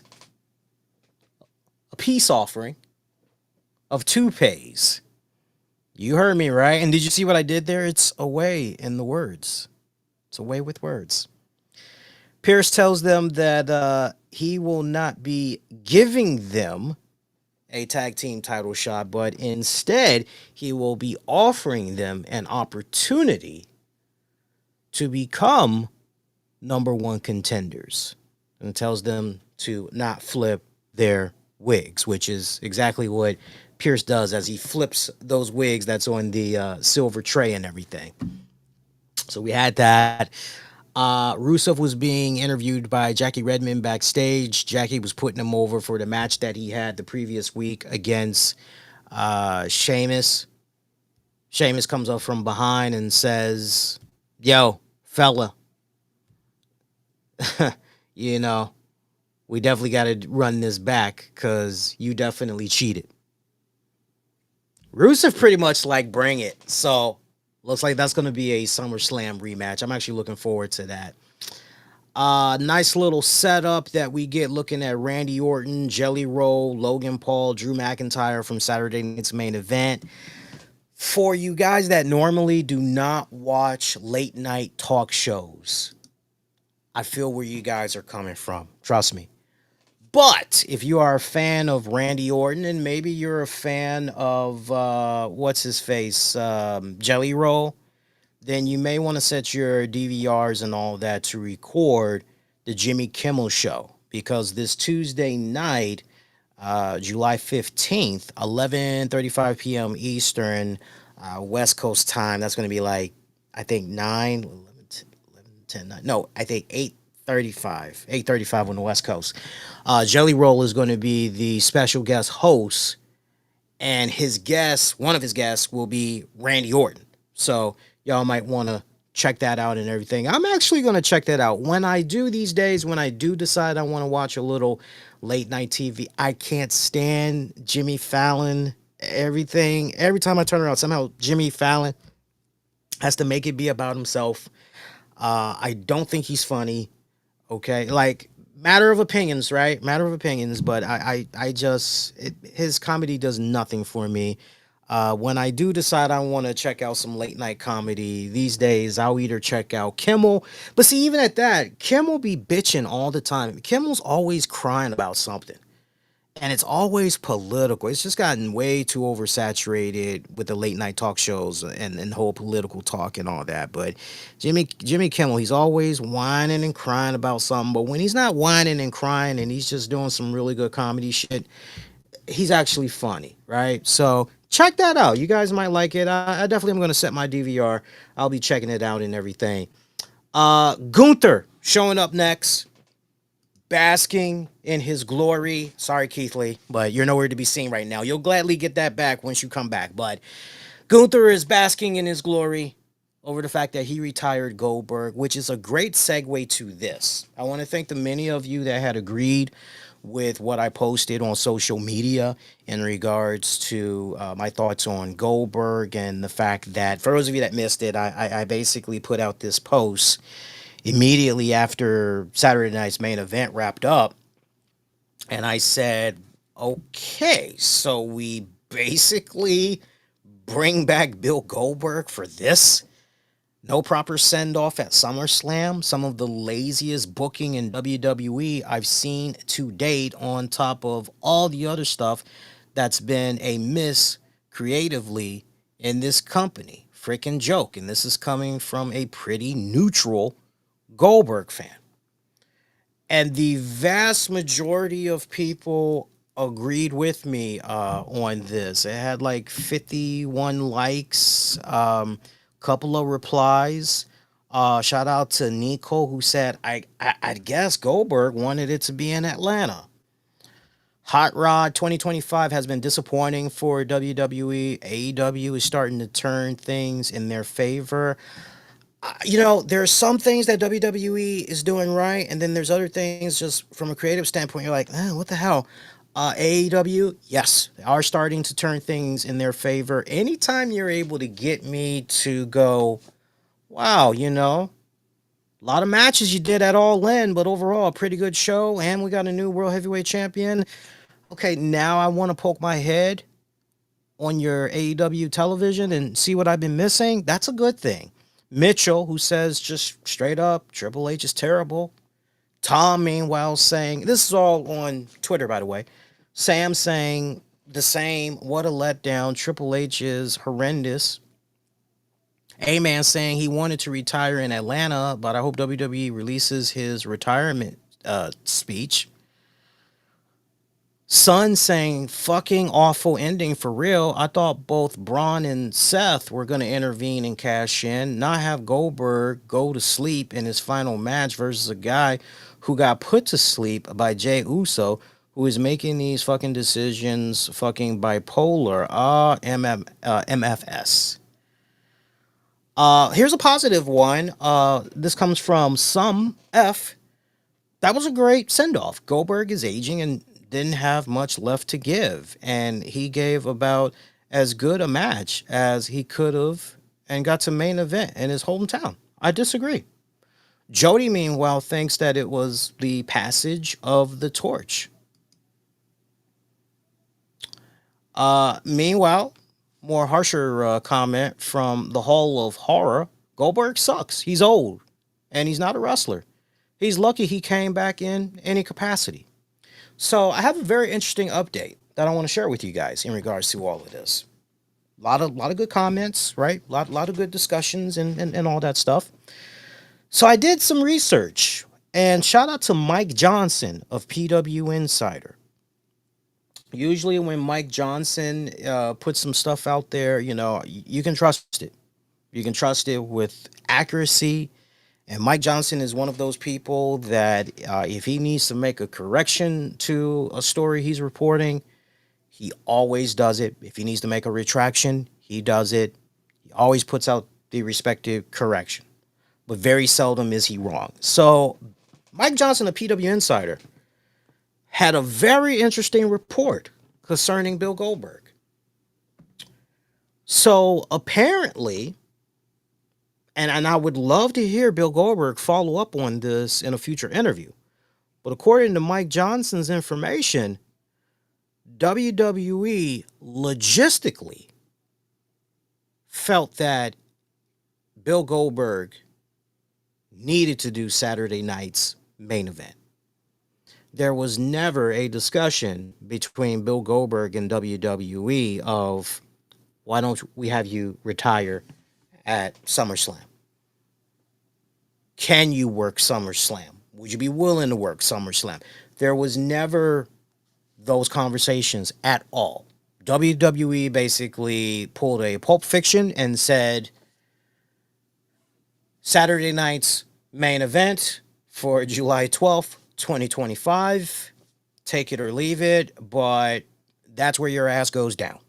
offering of toupees. You heard me, right? And did you see what I did there? It's a way in the words. It's a way with words. Pearce tells them that he will not be giving them a tag team title shot, but instead he will be offering them an opportunity to become number one contenders, and tells them to not flip their wigs, which is exactly what Pearce does as he flips those wigs that's on the silver tray and everything. So we had that. Rusev was being interviewed by Jackie Redmond backstage. Jackie was putting him over for the match that he had the previous week against Sheamus. Sheamus comes up from behind and says, "Yo, fella, we definitely got to run this back because you definitely cheated." Rusev pretty much like, bring it. So looks like that's going to be a SummerSlam rematch. I'm actually looking forward to that. Nice little setup that we get looking at Randy Orton, Jelly Roll, Logan Paul, Drew McIntyre from Saturday night's main event. For you guys that normally do not watch late night talk shows, I feel where you guys are coming from. Trust me. But if you are a fan of Randy Orton, and maybe you're a fan of what's his face, Jelly Roll, then you may want to set your DVRs and all that to record the Jimmy Kimmel Show, because this Tuesday night, July 15th, 11:35 p.m. Eastern, West Coast time. That's going to be like, I think 9, 11, 10, 9. No, I think 8:35 on the West Coast. Jelly Roll is going to be the special guest host, and one of his guests will be Randy Orton. So y'all might want to check that out and everything. I'm actually going to check that out. When I do these days, when I do decide I want to watch a little late night TV, I can't stand Jimmy Fallon, everything. Every time I turn around, somehow Jimmy Fallon has to make it be about himself. I don't think he's funny. Okay, like, matter of opinions, right? Matter of opinions, but his comedy does nothing for me. When I do decide I want to check out some late night comedy these days, I'll either check out Kimmel. But see, even at that, Kimmel be bitching all the time. Kimmel's always crying about something. And it's always political. It's just gotten way too oversaturated with the late night talk shows and the whole political talk and all that. But Jimmy Kimmel, he's always whining and crying about something. But when he's not whining and crying and he's just doing some really good comedy shit, he's actually funny, right? So check that out. You guys might like it. I definitely am going to set my DVR. I'll be checking it out and everything. Gunther showing up next, basking in his glory. Sorry, Keith Lee, but you're nowhere to be seen right now. You'll gladly get that back once you come back. But Gunther is basking in his glory over the fact that he retired Goldberg, which is a great segue to this. I want to thank the many of you that had agreed with what I posted on social media in regards to my thoughts on Goldberg, and the fact that, for those of you that missed it, I basically put out this post immediately after Saturday night's main event wrapped up, and I said, okay, so we basically bring back Bill Goldberg for this? No proper send-off at SummerSlam. Some of the laziest booking in WWE I've seen to date, on top of all the other stuff that's been a miss creatively in this company. Freaking joke. And this is coming from a pretty neutral Goldberg fan. And the vast majority of people agreed with me on this. It had like 51 likes. Couple of replies. Shout out to Nico who said, I guess Goldberg wanted it to be in Atlanta. Hot Rod 2025 has been disappointing for WWE. AEW is starting to turn things in their favor. There are some things that WWE is doing right, and then there's other things just from a creative standpoint. You're like, what the hell? AEW, yes, they are starting to turn things in their favor. Anytime you're able to get me to go, wow, a lot of matches you did at All In, but overall, a pretty good show, and we got a new World Heavyweight Champion. Okay, now I want to poke my head on your AEW television and see what I've been missing. That's a good thing. Mitchell, who says just straight up, Triple H is terrible. Tom, meanwhile, saying, this is all on Twitter, by the way. Sam saying the same, what a letdown. Triple H is horrendous. A-Man saying he wanted to retire in Atlanta, but I hope WWE releases his retirement speech. Son saying, fucking awful ending for real. I thought both Braun and Seth were going to intervene and cash in, not have Goldberg go to sleep in his final match versus a guy who got put to sleep by Jey Uso, who is making these fucking decisions, fucking bipolar. MFS. Here's a positive one. This comes from Some F. That was a great send-off. Goldberg is aging and didn't have much left to give, and he gave about as good a match as he could have and got to main event in his hometown. I disagree. Jody, meanwhile, thinks that it was the passage of the torch. Meanwhile, more harsher comment from the Hall of Horror. Goldberg sucks. He's old, and he's not a wrestler. He's lucky he came back in any capacity. So I have a very interesting update that I want to share with you guys in regards to all of this. A lot of good comments, right? A lot of good discussions and all that stuff. So I did some research, and shout out to Mike Johnson of PW Insider. Usually when Mike Johnson puts some stuff out there, you can trust it. You can trust it with accuracy. And Mike Johnson is one of those people that if he needs to make a correction to a story he's reporting, he always does it. If he needs to make a retraction, he does it. He always puts out the respective correction. But very seldom is he wrong. So Mike Johnson of PW Insider had a very interesting report concerning Bill Goldberg. So apparently, and I would love to hear Bill Goldberg follow up on this in a future interview, but according to Mike Johnson's information, WWE logistically felt that Bill Goldberg needed to do Saturday night's main event. There was never a discussion between Bill Goldberg and WWE of, why don't we have you retire at SummerSlam? Can you work SummerSlam? Would you be willing to work SummerSlam? There was never those conversations at all. WWE basically pulled a Pulp Fiction and said, Saturday night's main event for July 12th, 2025. Take it or leave it, but that's where your ass goes down.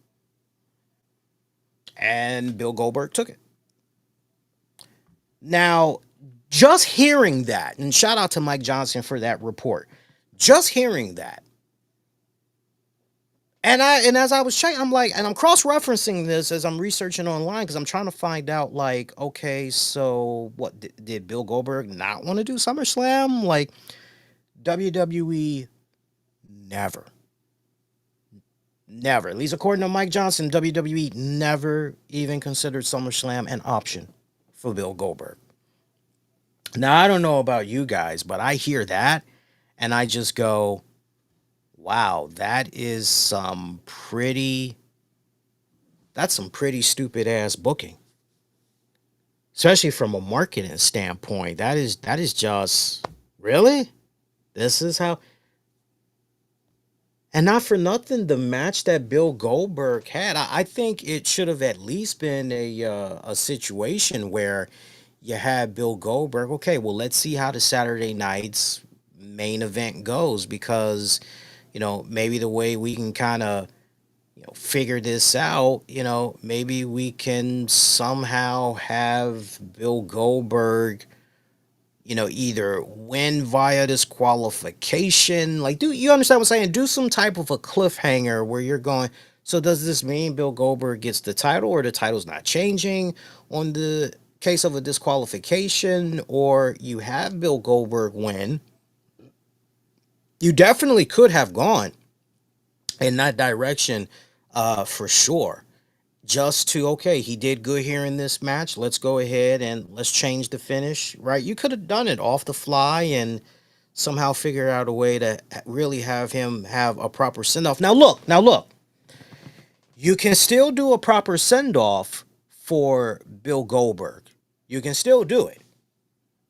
And Bill Goldberg took it. Now, just hearing that, and shout out to Mike Johnson for that report, just hearing that, and as I was checking, I'm like, and I'm cross-referencing this as I'm researching online because I'm trying to find out, like, okay, so what, did Bill Goldberg not want to do SummerSlam? Like, WWE never, at least according to Mike Johnson, WWE never even considered SummerSlam an option for Bill Goldberg. Now, I don't know about you guys, but I hear that and I just go, wow, that's some pretty stupid ass booking. Especially from a marketing standpoint. That is just, really? This is how. And not for nothing, the match that Bill Goldberg had, I think it should have at least been a situation where you had Bill Goldberg. Okay, well, let's see how the Saturday night's main event goes, because maybe the way we can kind of figure this out, maybe we can somehow have Bill Goldberg, either win via disqualification. Like, do you understand what I'm saying? Do some type of a cliffhanger where you're going, so does this mean Bill Goldberg gets the title, or the title's not changing on the case of a disqualification, or you have Bill Goldberg win? You definitely could have gone in that direction, for sure. Just to, okay, he did good here in this match. Let's go ahead and let's change the finish, right? You could have done it off the fly and somehow figure out a way to really have him have a proper send off. Now look, you can still do a proper send off for Bill Goldberg. You can still do it.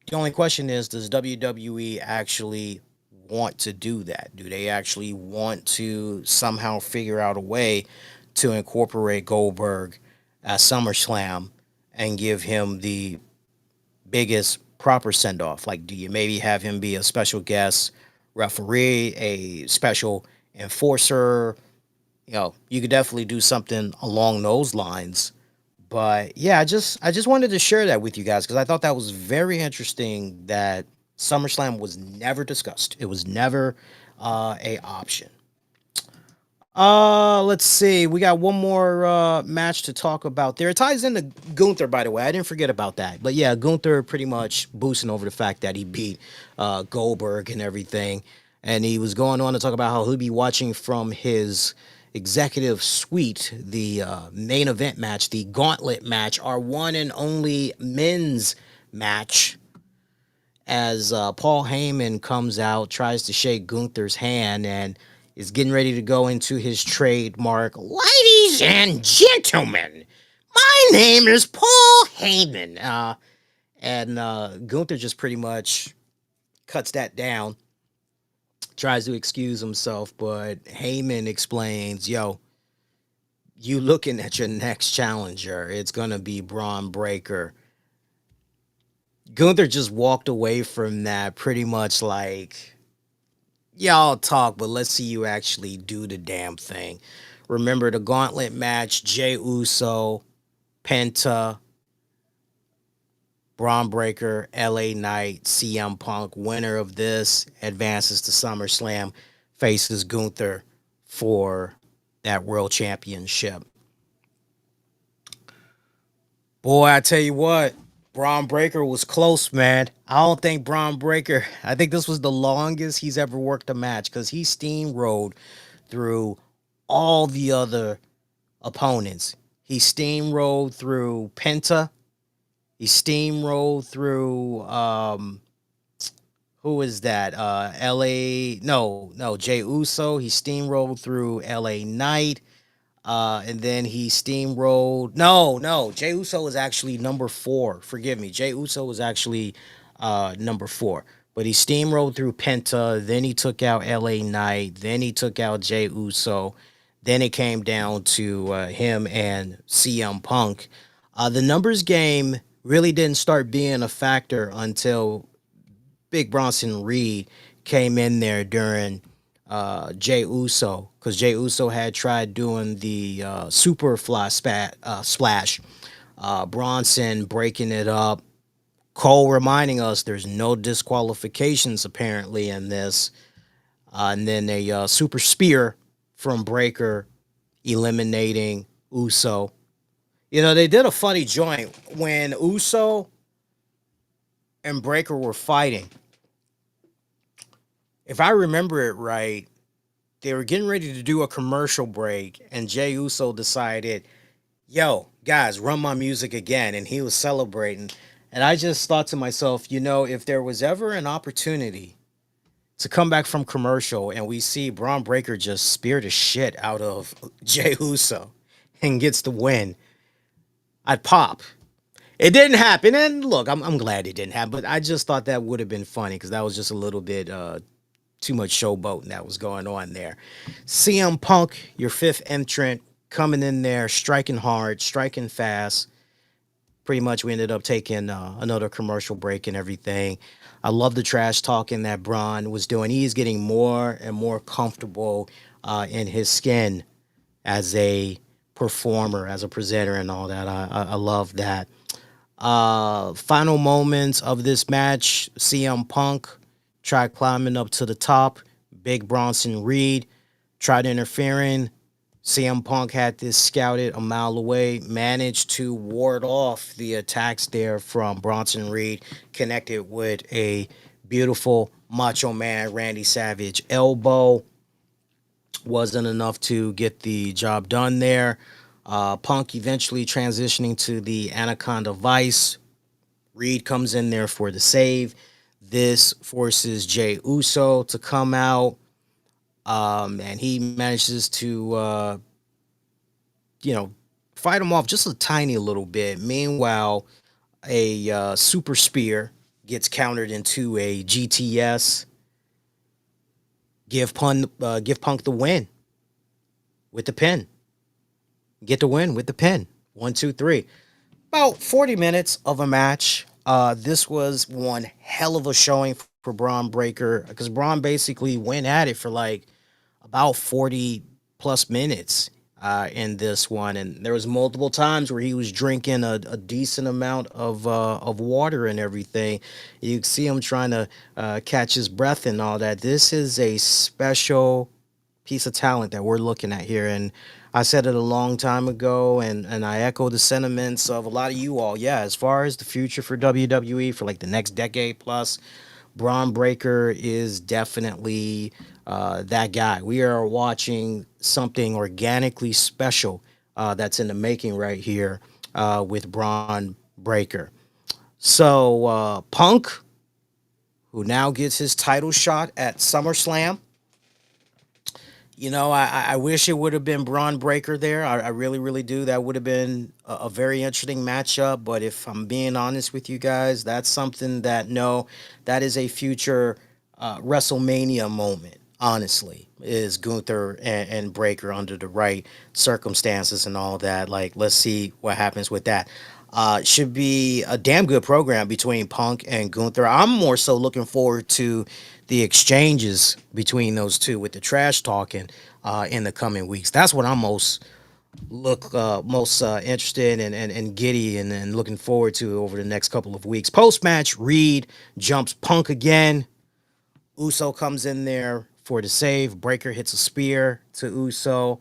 The only question is, does WWE actually want to do that? Do they actually want to somehow figure out a way to incorporate Goldberg at SummerSlam and give him the biggest proper send off? Like, do you maybe have him be a special guest referee, a special enforcer? You could definitely do something along those lines. But yeah, I just wanted to share that with you guys, because I thought that was very interesting that SummerSlam was never discussed. It was never a option. Let's see. We got one more match to talk about there. It ties into Gunther, by the way. I didn't forget about that. But yeah, Gunther pretty much boosting over the fact that he beat Goldberg and everything. And he was going on to talk about how he'll be watching from his executive suite the main event match, the Gauntlet Match, our one and only men's match, as Paul Heyman comes out, tries to shake Gunther's hand, and is getting ready to go into his trademark, "Ladies and gentlemen, my name is Paul Heyman." And Gunther just pretty much cuts that down, tries to excuse himself, but Heyman explains, yo, you looking at your next challenger. It's going to be Braun Breaker. Gunther just walked away from that pretty much like, y'all talk, but let's see you actually do the damn thing. Remember the Gauntlet Match: Jey Uso, Penta, Braun Breaker, LA Knight, CM Punk. Winner of this advances to SummerSlam, faces Gunther for that world championship. Boy, I tell you what, Braun Breaker was close, man. I don't think Braun Breaker, I think this was the longest he's ever worked a match, because he steamrolled through all the other opponents. He steamrolled through Penta. He steamrolled through who is that? LA, no, Jey Uso. He steamrolled through LA Knight. And then he steamrolled. No, Jey Uso was actually number 4. Forgive me. Jey Uso was actually number 4. But he steamrolled through Penta. Then he took out LA Knight. Then he took out Jey Uso. Then it came down to him and CM Punk. The numbers game really didn't start being a factor until Big Bronson Reed came in there during Jey Uso, because Jey Uso had tried doing the Superfly splash. Bronson breaking it up. Cole reminding us there's no disqualifications apparently in this. And then a super spear from Breaker, eliminating Uso. They did a funny joint when Uso and Breaker were fighting. If I remember it right, they were getting ready to do a commercial break, and Jey Uso decided, yo, guys, run my music again. And he was celebrating. And I just thought to myself, if there was ever an opportunity to come back from commercial and we see Braun Breaker just spear the shit out of Jey Uso and gets the win, I'd pop. It didn't happen. And look, I'm glad it didn't happen, but I just thought that would have been funny, because that was just a little bit too much showboating that was going on there. CM Punk, your fifth entrant, coming in there, striking hard, striking fast. Pretty much we ended up taking another commercial break and everything. I love the trash talking that Braun was doing. He's getting more and more comfortable in his skin as a performer, as a presenter, and all that. I love that. Final moments of this match: CM Punk tried climbing up to the top. Big Bronson Reed tried interfering. CM Punk had this scouted a mile away, managed to ward off the attacks there from Bronson Reed, connected with a beautiful Macho Man Randy Savage elbow. Wasn't enough to get the job done there. Punk eventually transitioning to the Anaconda Vice. Reed comes in there for the save. This forces Jey Uso to come out, and he manages to, fight him off just a tiny little bit. Meanwhile, a super spear gets countered into a GTS. Give Punk the win with the pin. Get the win with the pin. 1, 2, 3. About 40 minutes of a match. This was one hell of a showing for Braun Breaker, because Braun basically went at it for like about 40 plus minutes in this one, and there was multiple times where he was drinking a decent amount of water and everything. You can see him trying to catch his breath and all that. This is a special piece of talent that we're looking at here, and I said it a long time ago, and I echo the sentiments of a lot of you all. Yeah, as far as the future for WWE for like the next decade plus, Braun Breaker is definitely that guy. We are watching something organically special that's in the making right here with Braun Breaker. So Punk, who now gets his title shot at SummerSlam. I wish it would have been Braun Breaker there. I really, really do. That would have been a very interesting matchup. But if I'm being honest with you guys, that's something that is a future WrestleMania moment, honestly, is Gunther and Breaker under the right circumstances and all that. Like, let's see what happens with that. Should be a damn good program between Punk and Gunther. I'm more so looking forward to the exchanges between those two with the trash talking in the coming weeks. That's what I'm most interested and giddy and looking forward to over the next couple of weeks. Post match, Reed jumps Punk again. Uso comes in there for the save. Breaker hits a spear to Uso.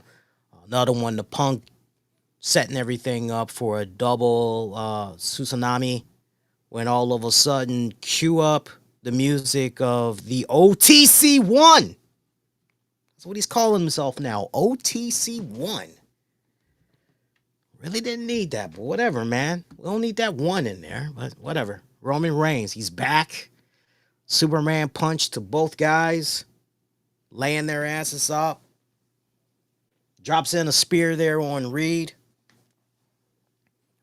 Another one to Punk, setting everything up for a double Susanami, when all of a sudden cue up the music of the OTC1. That's what he's calling himself now, OTC1. Really didn't need that, but whatever, man. We don't need that one in there, but whatever. Roman Reigns, he's back. Superman punch to both guys, laying their asses up. Drops in a spear there on Reed.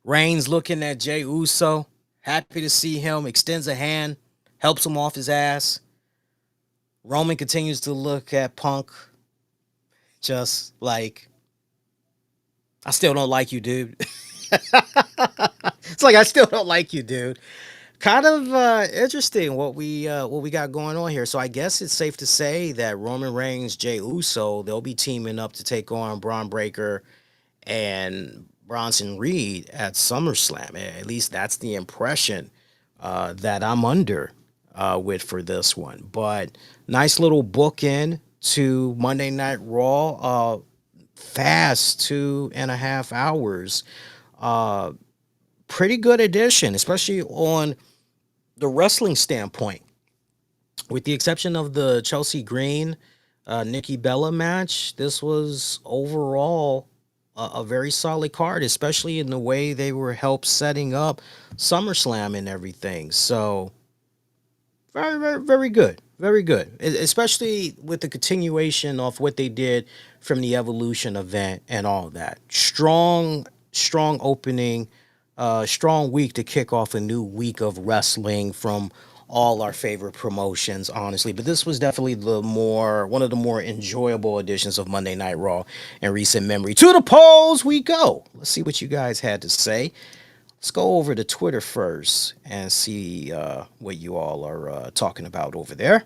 Reigns looking at Jey Uso, happy to see him, extends a hand, helps him off his ass. Roman continues to look at Punk, just like, I still don't like you, dude. It's like, I still don't like you, dude. Kind of interesting what we got going on here. So I guess it's safe to say that Roman Reigns, Jey Uso, they'll be teaming up to take on Braun Breaker and Bronson Reed at SummerSlam. At least that's the impression that I'm under with for this one. But nice little bookend to Monday Night Raw. Fast 2.5 hours. Pretty good addition, especially on the wrestling standpoint. With the exception of the Chelsea Green, Nikki Bella match, this was overall a very solid card, especially in the way they were helped setting up SummerSlam and everything. So very, very, very good. Very good. Especially with the continuation of what they did from the Evolution event and all that. Strong opening, strong week to kick off a new week of wrestling from all our favorite promotions, honestly. But this was definitely one of the more enjoyable editions of Monday Night Raw in recent memory. To the polls we go. Let's see what you guys had to say. Let's go over to Twitter first and see what you all are talking about over there.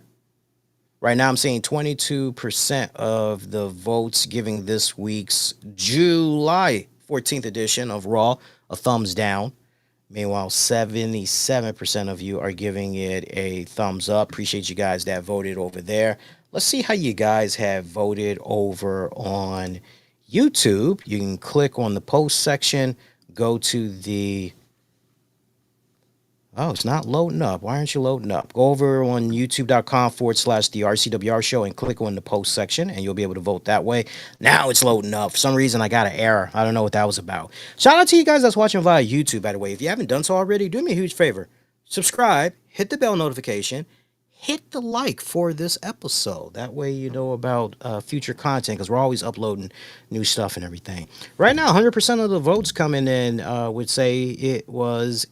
Right now, I'm seeing 22% of the votes giving this week's July 14th edition of Raw a thumbs down. Meanwhile, 77% of you are giving it a thumbs up. Appreciate you guys that voted over there. Let's see how you guys have voted over on YouTube. You can click on the post section, go to the... Oh, it's not loading up. Why aren't you loading up? Go over on youtube.com/the RCWR Show and click on the post section, and you'll be able to vote that way. Now it's loading up. For some reason, I got an error. I don't know what that was about. Shout out to you guys that's watching via YouTube, by the way. If you haven't done so already, do me a huge favor. Subscribe, hit the bell notification, hit the like for this episode. That way you know about future content, because we're always uploading new stuff and everything. Right now, 100% of the votes coming in would say it was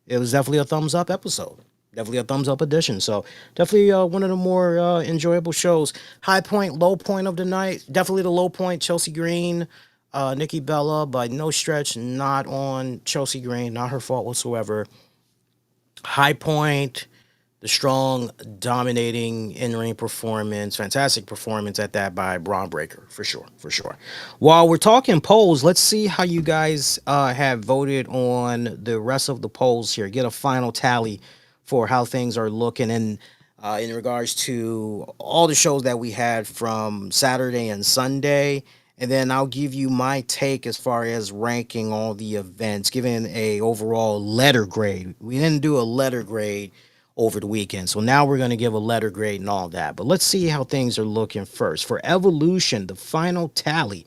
definitely a thumbs up episode. Definitely a thumbs up edition. So definitely one of the more enjoyable shows. High point, low point of the night. Definitely the low point, Chelsea Green, Nikki Bella, by no stretch not on Chelsea Green. Not her fault whatsoever. High point, the strong, dominating in-ring performance, fantastic performance at that by Braun Breaker, for sure, for sure. While we're talking polls, let's see how you guys have voted on the rest of the polls here. Get a final tally for how things are looking in regards to all the shows that we had from Saturday and Sunday. And then I'll give you my take as far as ranking all the events, giving a overall letter grade. We didn't do a letter grade over the weekend, so now we're going to give a letter grade and all that. But let's see how things are looking first. For Evolution, the final tally,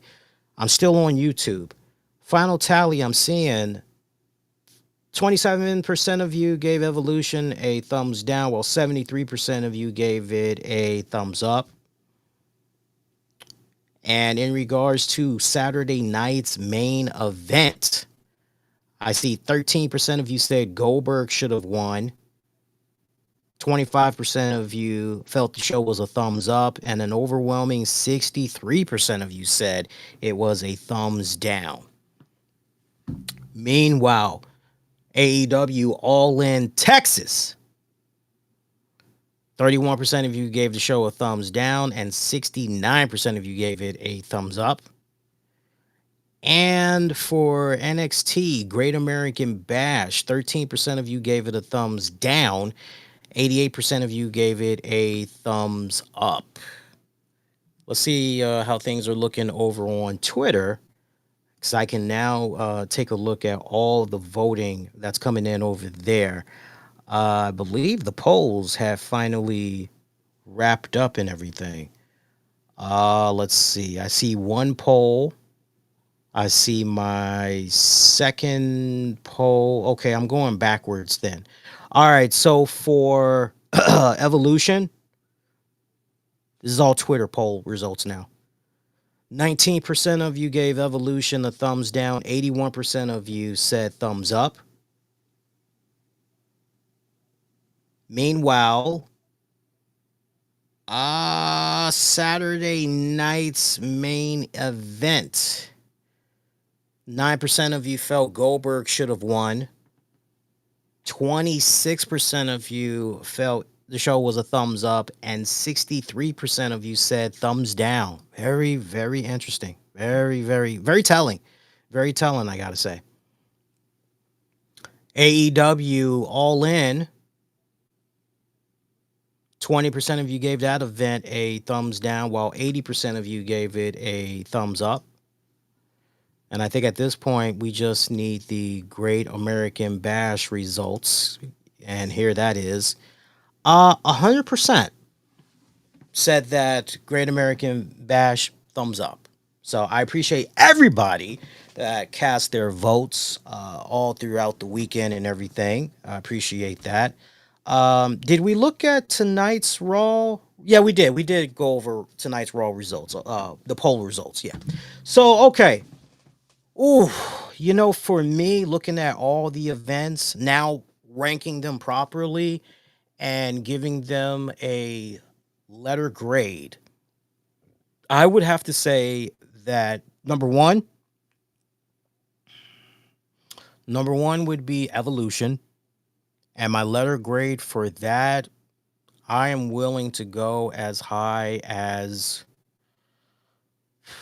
I'm still on YouTube. Final tally, I'm seeing 27% of you gave Evolution a thumbs down, while 73% of you gave it a thumbs up. And in regards to Saturday night's main event, I see 13% of you said Goldberg should have won. 25% of you felt the show was a thumbs up, and an overwhelming 63% of you said it was a thumbs down. Meanwhile, AEW All In Texas, 31% of you gave the show a thumbs down, and 69% of you gave it a thumbs up. And for NXT Great American Bash, 13% of you gave it a thumbs down, 88% of you gave it a thumbs up. Let's see how things are looking over on Twitter, because I can now take a look at all the voting that's coming in over there. I believe the polls have finally wrapped up and everything. Let's see. I see one poll. I see my second poll. Okay, I'm going backwards then. All right, so for Evolution, this is all Twitter poll results now. 19% of you gave Evolution a thumbs down. 81% of you said thumbs up. Meanwhile, Saturday night's main event, 9% of you felt Goldberg should have won. 26% of you felt the show was a thumbs up, and 63% of you said thumbs down. Very, very interesting. Very, very, very telling. Very telling, I gotta say. AEW All In, 20% of you gave that event a thumbs down, while 80% of you gave it a thumbs up. And I think at this point, we just need the Great American Bash results. And here that is. 100% said that Great American Bash thumbs up. So I appreciate everybody that cast their votes all throughout the weekend and everything. I appreciate that. Did we look at tonight's Raw? Yeah, we did. We did go over tonight's Raw results, the poll results. Yeah. So, okay. Ooh, for me, looking at all the events, now ranking them properly and giving them a letter grade, I would have to say that number one would be Evolution. And my letter grade for that, I am willing to go as high as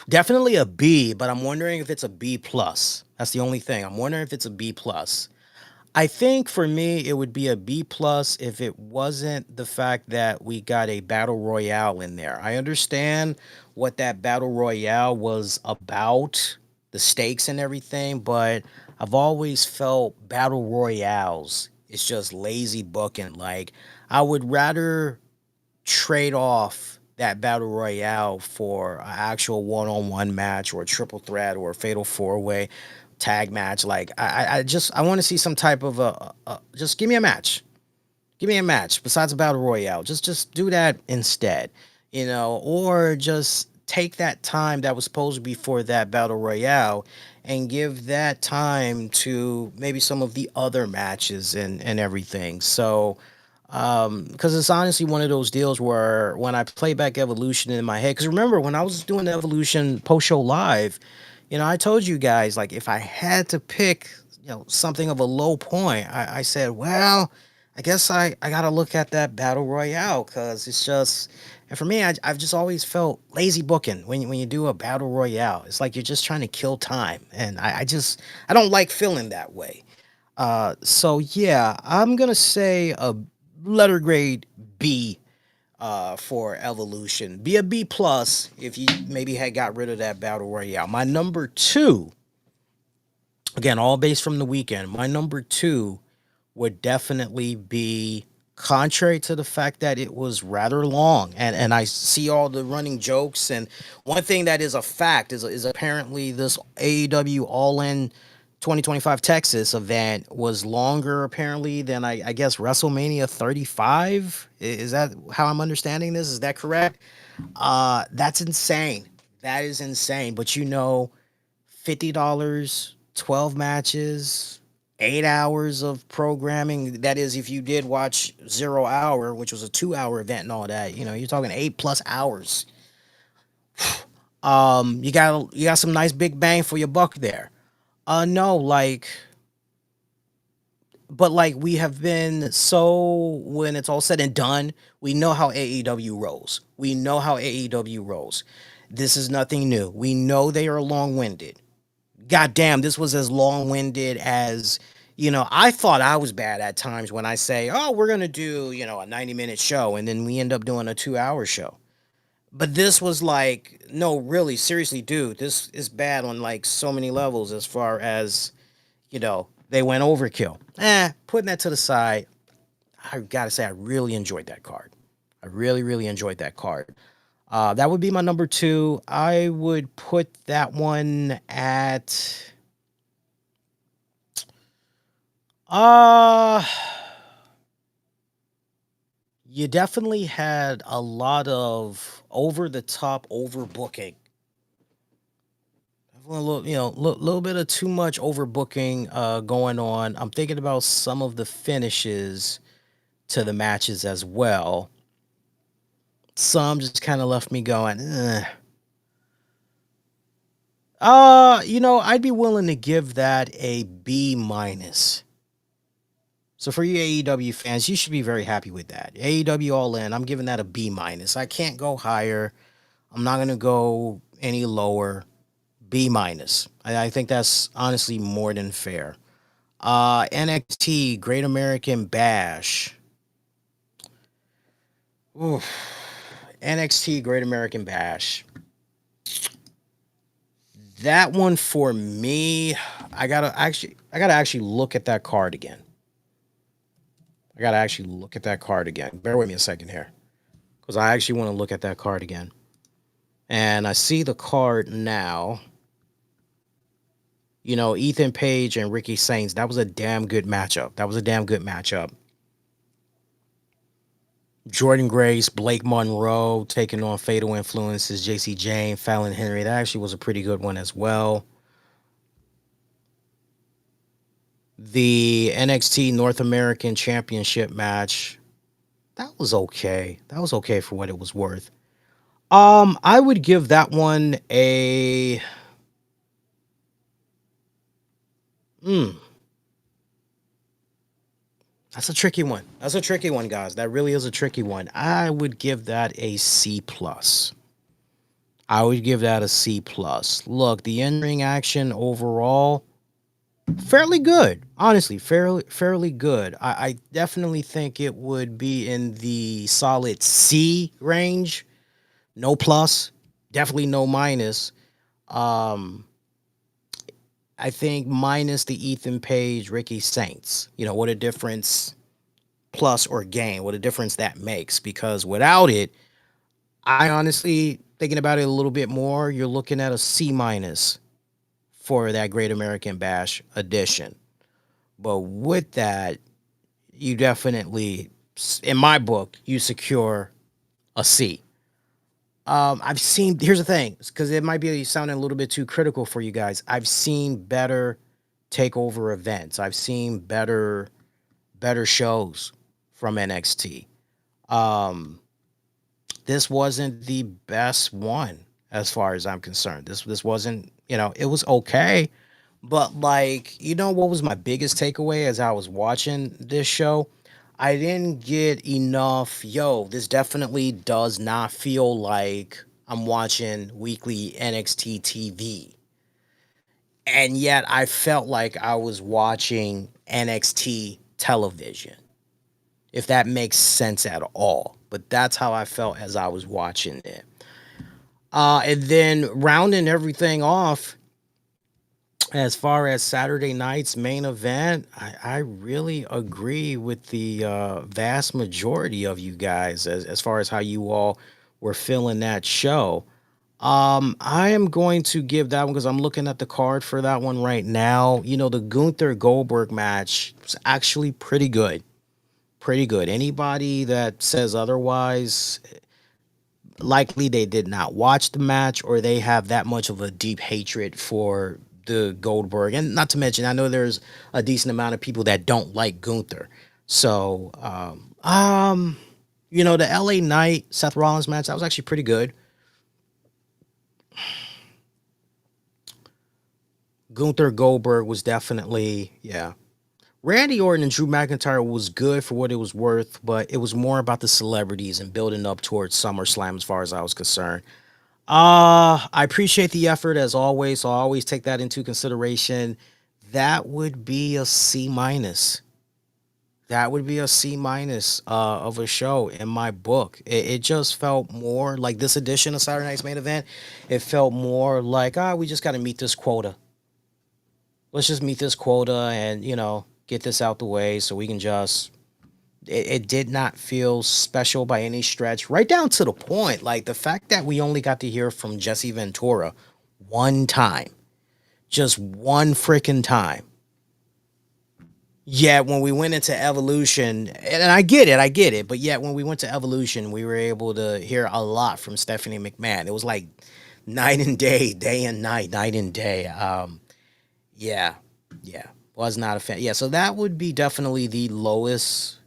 definitely a B, but I'm wondering if it's a B plus. That's the only thing. I'm wondering if it's a B plus. I think for me it would be a B plus if it wasn't the fact that we got a battle royale in there. I understand what that battle royale was about, the stakes and everything, but I've always felt battle royales, it's just lazy booking. Like, I would rather trade off that battle royale for an actual one-on-one match or a triple threat or a fatal four-way tag match. Like, I want to see some type of just give me a match. Give me a match besides a battle royale. Just do that instead, or just take that time that was supposed to be for that battle royale and give that time to maybe some of the other matches and everything. So, because it's honestly one of those deals where when I play back Evolution in my head, because remember when I was doing the Evolution post show live, I told you guys, like, if I had to pick, something of a low point, I said, well, I guess I got to look at that battle royale, because it's just, and for me, I've just always felt lazy booking when you do a battle royale. It's like you're just trying to kill time, and I don't like feeling that way. So yeah, I'm gonna say a letter grade B for Evolution. Be a B plus if you maybe had got rid of that battle royale. My number two, again, all based from the weekend. My number two would definitely be, contrary to the fact that it was rather long, and I see all the running jokes. And one thing that is a fact is apparently this AEW All In 2025 Texas event was longer apparently than I guess WrestleMania 35. Is that how I'm understanding this? Is that correct? That's insane. That is insane. But $50, 12 matches, 8 hours of programming. That is, if you did watch 0 Hour, which was a 2 hour event and all that, you're talking 8+ hours. You got some nice big bang for your buck there. No, like, but like we have been, so when it's all said and done, we know how AEW rolls. We know how AEW rolls. This is nothing new. We know they are long-winded. God damn, this was as long-winded as, I thought I was bad at times when I say, oh, we're going to do, a 90-minute show, and then we end up doing a 2 hour show. But this was like, no, really, seriously, dude, this is bad on like so many levels as far as, they went overkill. Putting that to the side, I gotta say, I really enjoyed that card. I really, really enjoyed that card. That would be my number two. I would put that one at, you definitely had a lot of over the top overbooking. A little bit of too much overbooking going on. I'm thinking about some of the finishes to the matches as well. Some just kind of left me going, I'd be willing to give that a B minus. So for you AEW fans, you should be very happy with that. AEW All In, I'm giving that a B minus. I can't go higher. I'm not gonna go any lower. B minus. I think that's honestly more than fair. NXT Great American Bash. Oof. NXT Great American Bash. That one for me, I gotta actually look at that card again. Bear with me a second here, because I actually want to look at that card again. And I see the card now. Ethan Page and Ricky Saints. That was a damn good matchup. Jordan Grace, Blake Monroe taking on Fatal Influences, JC Jane, Fallon Henry. That actually was a pretty good one as well. The NXT North American Championship match, that was okay. That was okay for what it was worth. I would give that one a mm, that's a tricky one. That's a tricky one, guys. That really is a tricky one. I would give that a C plus. I would give that a C plus. Look, the in-ring action overall, fairly good. Honestly, fairly good. I definitely think it would be in the solid C range. No plus, definitely no minus. Um, I think minus the Ethan Page, Ricky Saints. You know, what a difference plus or gain, what a difference that makes. Because without it, I honestly, thinking about it a little bit more, you're looking at a C minus for that Great American Bash edition. But with that, you definitely, in my book, you secure a C. I've seen, here's the thing, because it might be sounding a little bit too critical for you guys. I've seen better takeover events. I've seen better shows from NXT. Um, this wasn't the best one as far as I'm concerned. This wasn't, it was okay, but like, what was my biggest takeaway as I was watching this show? I didn't get enough. Yo, this definitely does not feel like I'm watching weekly NXT TV. And yet I felt like I was watching NXT television, if that makes sense at all. But that's how I felt as I was watching it. And then rounding everything off, as far as Saturday night's main event, I really agree with the vast majority of you guys as far as how you all were feeling that show. I am going to give that one because I'm looking at the card for that one right now. The Gunther Goldberg match was actually pretty good. Pretty good. Anybody that says otherwise, likely they did not watch the match or they have that much of a deep hatred for the Goldberg. And not to mention, I know there's a decent amount of people that don't like Gunther. So, the LA Knight Seth Rollins match, that was actually pretty good. Gunther Goldberg was definitely, yeah. Randy Orton and Drew McIntyre was good for what it was worth, but it was more about the celebrities and building up towards SummerSlam as far as I was concerned. I appreciate the effort as always, so I always take that into consideration. That would be a C minus. That would be a C minus of a show in my book. It just felt more like this edition of Saturday Night's Main Event. It felt more like, we just got to meet this quota. Let's just meet this quota and, get this out the way so we can just. It did not feel special by any stretch, right down to the point. Like the fact that we only got to hear from Jesse Ventura one time, just one freaking time. Yet when we went into Evolution, and I get it, but yet when we went to Evolution, we were able to hear a lot from Stephanie McMahon. It was like night and day and night and day. Yeah, was not a fan. Yeah, so that would be definitely the lowest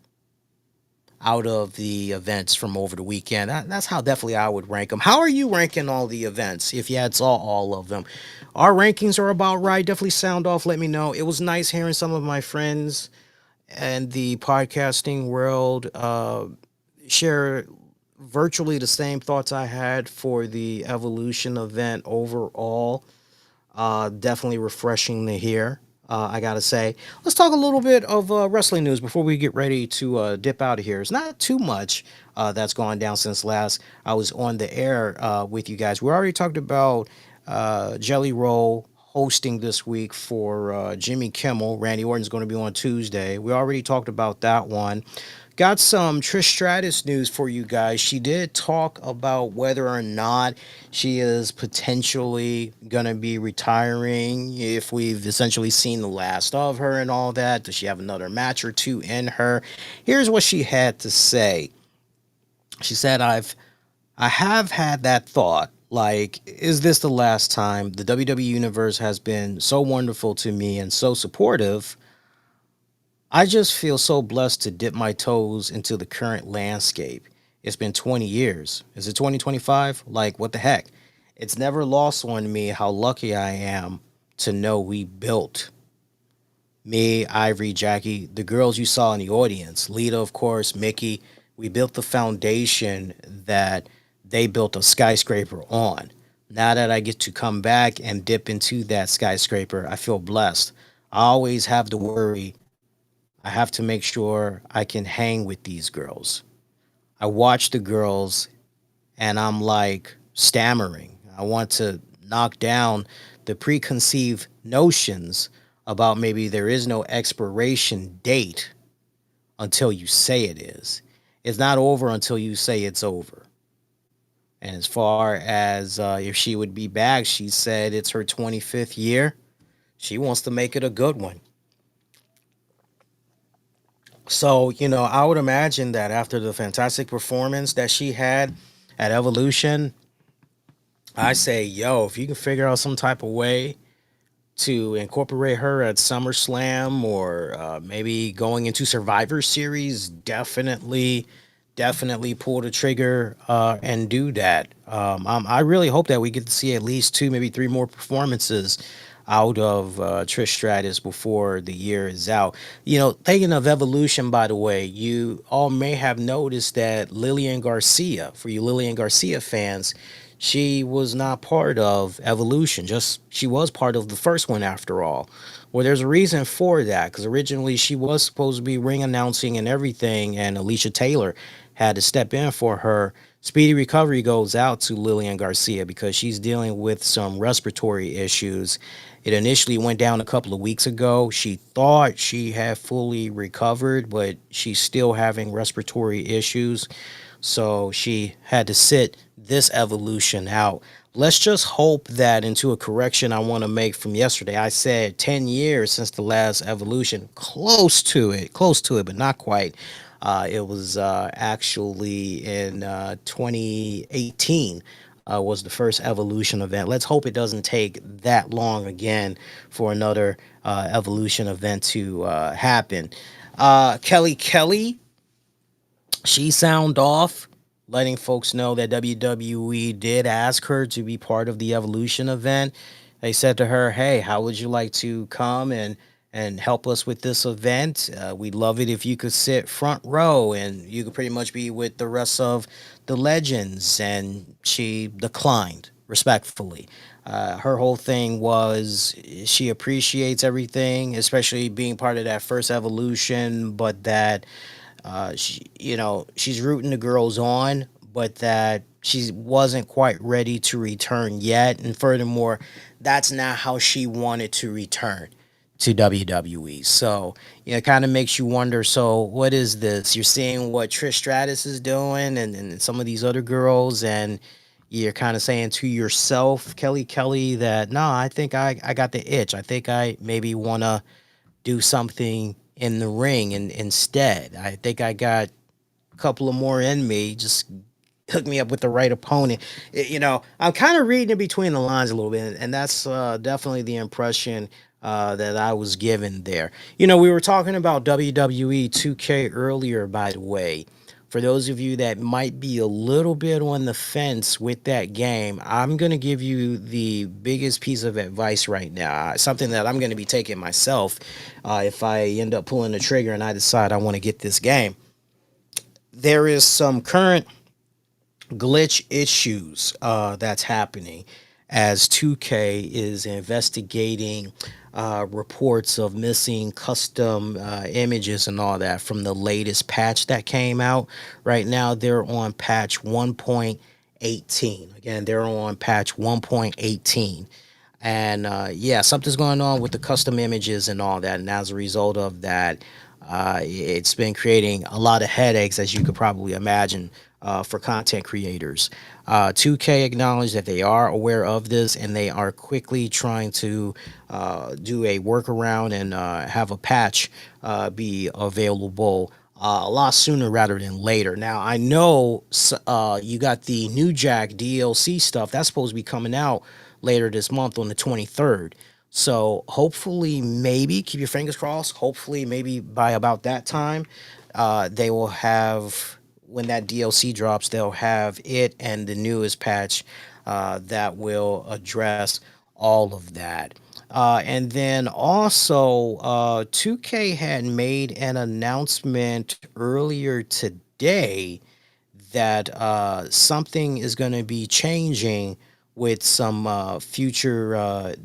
out of the events from over the weekend. That's how definitely I would rank them. How are you ranking all the events if you had saw all of them? Our rankings are about right. Definitely sound off. Let me know. It was nice hearing some of my friends and the podcasting world share virtually the same thoughts I had for the Evolution event overall. Definitely refreshing to hear. I gotta say, let's talk a little bit of wrestling news before we get ready to dip out of here. It's not too much that's gone down since last I was on the air with you guys. We already talked about Jelly Roll hosting this week for Jimmy Kimmel. Randy Orton's going to be on Tuesday. We already talked about that one. Got some Trish Stratus news for you guys. She did talk about whether or not she is potentially going to be retiring, if we've essentially seen the last of her and all that. Does she have another match or two in her? Here's what she had to say. She said, I have had that thought, like, is this the last time? The WWE Universe has been so wonderful to me and so supportive. I just feel so blessed to dip my toes into the current landscape. It's been 20 years. Is it 2025? Like, what the heck? It's never lost on me how lucky I am to know we built me, Ivory, Jackie, the girls you saw in the audience, Lita, of course, Mickey. We built the foundation that they built a skyscraper on. Now that I get to come back and dip into that skyscraper, I feel blessed. I always have to worry. I have to make sure I can hang with these girls. I watch the girls and I'm like stammering. I want to knock down the preconceived notions about maybe there is no expiration date until you say it is. It's not over until you say it's over. And as far as if she would be back, she said it's her 25th year. She wants to make it a good one. So, I would imagine that after the fantastic performance that she had at Evolution, I say, yo, if you can figure out some type of way to incorporate her at SummerSlam or maybe going into Survivor Series, definitely pull the trigger and do that. I really hope that we get to see at least two, maybe three more performances out of Trish Stratus before the year is out. Thinking of Evolution, by the way, you all may have noticed that Lillian Garcia, for you Lillian Garcia fans, she was not part of Evolution. Just she was part of the first one after all. Well, there's a reason for that because originally she was supposed to be ring announcing and everything, and Alicia Taylor had to step in for her. Speedy recovery goes out to Lillian Garcia because she's dealing with some respiratory issues. It initially went down a couple of weeks ago. She thought she had fully recovered, but she's still having respiratory issues. So she had to sit this evolution out. Let's just hope that into a correction I want to make from yesterday. I said 10 years since the last evolution, close to it, but not quite. It was actually in 2018 was the first evolution event. Let's hope it doesn't take that long again for another evolution event to happen. Kelly, she sound off, letting folks know that WWE did ask her to be part of the Evolution event. They said to her, "Hey, how would you like to come and help us with this event? We'd love it if you could sit front row and you could pretty much be with the rest of the legends." And she declined respectfully. Her whole thing was she appreciates everything, especially being part of that first evolution, but that she's rooting the girls on, but that she wasn't quite ready to return yet. And furthermore, that's not how she wanted to return to WWE. So, it kind of makes you wonder, so what is this? You're seeing what Trish Stratus is doing and some of these other girls, and you're kind of saying to yourself, Kelly, that no, I think I got the itch. I think I maybe want to do something in the ring and instead. I think I got a couple of more in me. Just hook me up with the right opponent. I'm kind of reading in between the lines a little bit, and that's definitely the impression that I was given there. We were talking about WWE 2K earlier, by the way. For those of you that might be a little bit on the fence with that game, I'm going to give you the biggest piece of advice right now. Something that I'm going to be taking myself if I end up pulling the trigger and I decide I want to get this game. There is some current glitch issues that's happening as 2K is investigating reports of missing custom images and all that from the latest patch that came out. Right now, they're on patch 1.18. Again, they're on patch 1.18. And yeah, something's going on with the custom images and all that. And as a result of that, it's been creating a lot of headaches, as you could probably imagine, for content creators. 2K acknowledged that they are aware of this and they are quickly trying to do a workaround and have a patch be available a lot sooner rather than later. Now, I know you got the New Jack DLC stuff that's supposed to be coming out later this month on the 23rd. So hopefully, maybe keep your fingers crossed. Hopefully, maybe by about that time, they will have when that DLC drops, they'll have it and the newest patch that will address all of that. And then also, 2K had made an announcement earlier today that something is going to be changing with some future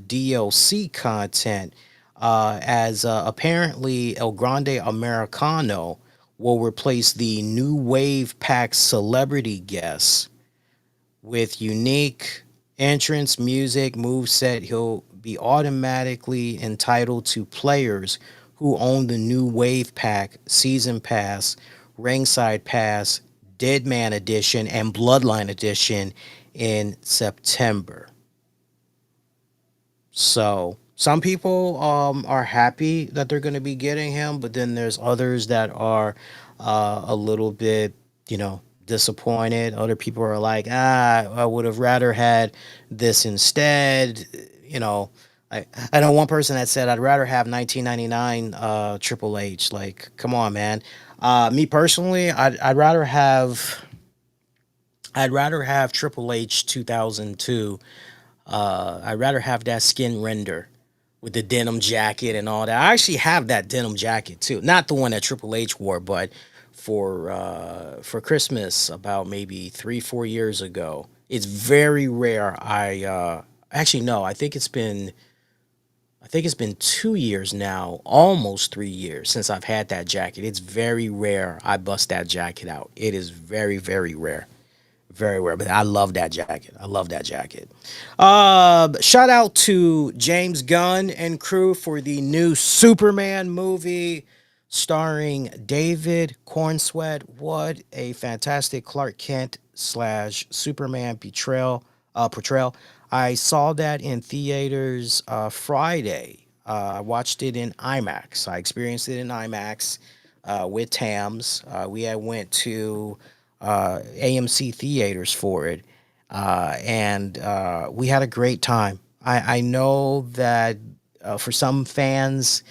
DLC content, as apparently El Grande Americano will replace the New Wave Pack celebrity guests with unique entrance, music, moveset. He'll be automatically entitled to players who own the New Wave Pack Season Pass, Ringside Pass, Dead Man Edition, and Bloodline Edition in September. So some people are happy that they're going to be getting him, but then there's others that are a little bit, disappointed. Other people are like, I would have rather had this instead. You know, I know one person that said I'd rather have 1999 Triple H. Like, come on, man. Me personally, I'd rather have Triple H 2002. I'd rather have that skin render with the denim jacket and all that. I actually have that denim jacket too. Not the one that Triple H wore, but for Christmas about maybe 3-4 years ago. It's very rare. Actually no, I think it's been 2 years now, almost 3 years since I've had that jacket. It's very rare I bust that jacket out. It is very, very rare. Very rare, but I love that jacket. I love that jacket. Shout out to James Gunn and crew for the new Superman movie starring David Cornsweat. What a fantastic Clark Kent slash Superman portrayal. I saw that in theaters Friday. I watched it in IMAX. I experienced it in IMAX with Tams. We had went to AMC theaters for it, and we had a great time. I know that for some fans,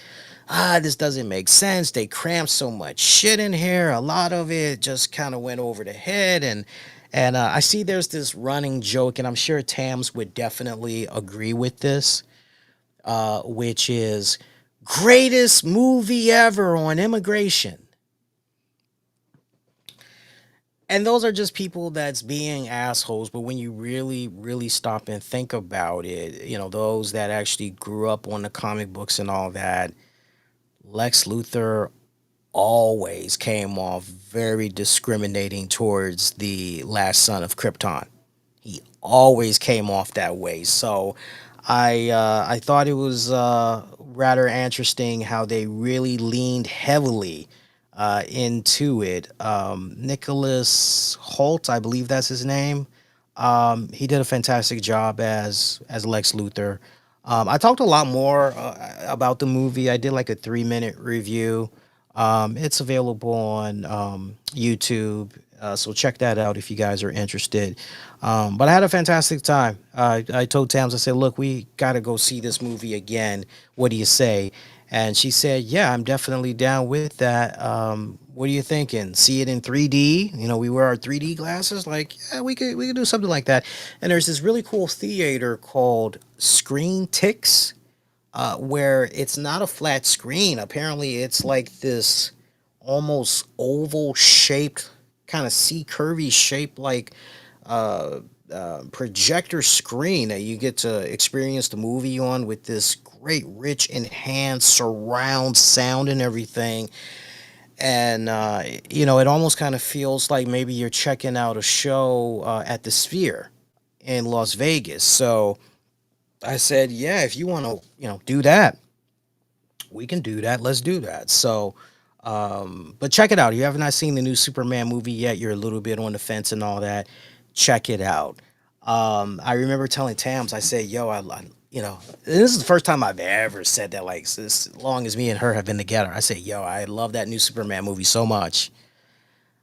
this doesn't make sense. They crammed so much shit in here. A lot of it just kind of went over the head, and I see there's this running joke, and I'm sure Tams would definitely agree with this, which is greatest movie ever on immigration. And those are just people that's being assholes. But when you really, really stop and think about it, those that actually grew up on the comic books and all that, Lex Luthor always came off very discriminating towards the last son of Krypton. He always came off that way. So I thought it was rather interesting how they really leaned heavily into it. Nicholas Holt, I believe that's his name. He did a fantastic job as Lex Luthor. I talked a lot more about the movie. I did like a 3-minute review. It's available on YouTube, so check that out if you guys are interested. But I had a fantastic time. I told Tams, I said, look, we got to go see this movie again. What do you say? And she said, yeah, I'm definitely down with that. What are you thinking? See it in 3D? We wear our 3D glasses. Like, yeah, we could do something like that. And there's this really cool theater called Screen Tix, where it's not a flat screen. Apparently, it's like this almost oval shaped, kind of C curvy shape, like projector screen that you get to experience the movie on with this great, rich, enhanced surround sound and everything. And it almost kind of feels like maybe you're checking out a show at the Sphere in Las Vegas. So I said, yeah, if you want to, do that, we can do that. Let's do that. So, but check it out. If you have not seen the new Superman movie yet, you're a little bit on the fence and all that. Check it out. I remember telling Tams, I said, yo, this is the first time I've ever said that, like, as long as me and her have been together. I said, yo, I love that new Superman movie so much.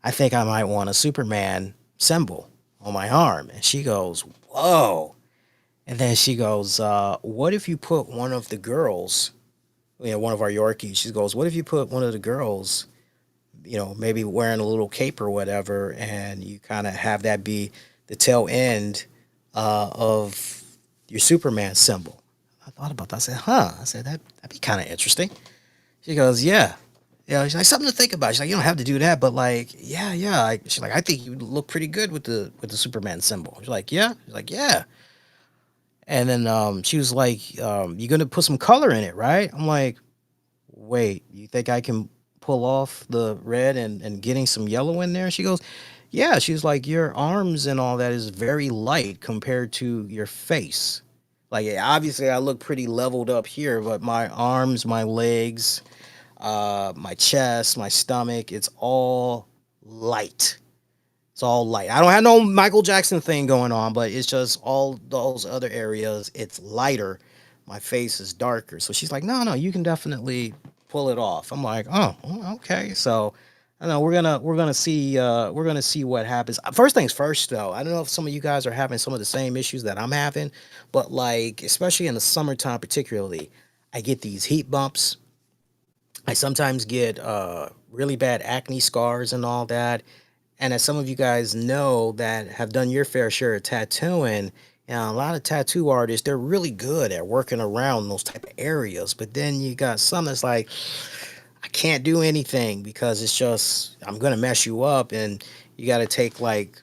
I think I might want a Superman symbol on my arm. And she goes, whoa. And then she goes, what if you put one of the girls, one of our Yorkies, she goes, what if you put one of the girls, maybe wearing a little cape or whatever, and you kind of have that be the tail end of your Superman symbol. I thought about that. I said, huh. I said, that'd be kind of interesting. She goes, yeah. Yeah, she's like, something to think about. She's like, you don't have to do that, but like, yeah, yeah. She's like, I think you look pretty good with the Superman symbol. She's like, yeah. She's like, yeah. And then she was like, you're gonna put some color in it, right? I'm like, wait, you think I can pull off the red and getting some yellow in there? She goes, yeah. She's like, your arms and all that is very light compared to your face. Like, yeah, obviously, I look pretty leveled up here, but my arms, my legs, my chest, my stomach, it's all light. It's all light. I don't have no Michael Jackson thing going on, but it's just all those other areas. It's lighter. My face is darker. So she's like, no, no, you can definitely pull it off. I'm like, oh, okay. So I know we're gonna see what happens. First things first, though. I don't know if some of you guys are having some of the same issues that I'm having, but like especially in the summertime, particularly, I get these heat bumps. I sometimes get really bad acne scars and all that. And as some of you guys know that have done your fair share of tattooing, a lot of tattoo artists, they're really good at working around those type of areas. But then you got some that's like, I can't do anything because it's just, I'm going to mess you up. And you got to take like,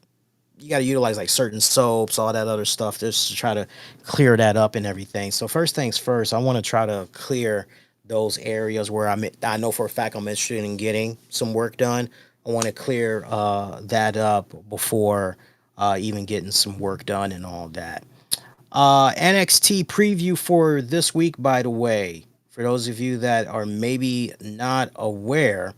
you got to utilize like certain soaps, all that other stuff just to try to clear that up and everything. So first things first, I want to try to clear those areas where I know for a fact I'm interested in getting some work done. I want to clear that up before even getting some work done and all that. NXT preview for this week, by the way, for those of you that are maybe not aware,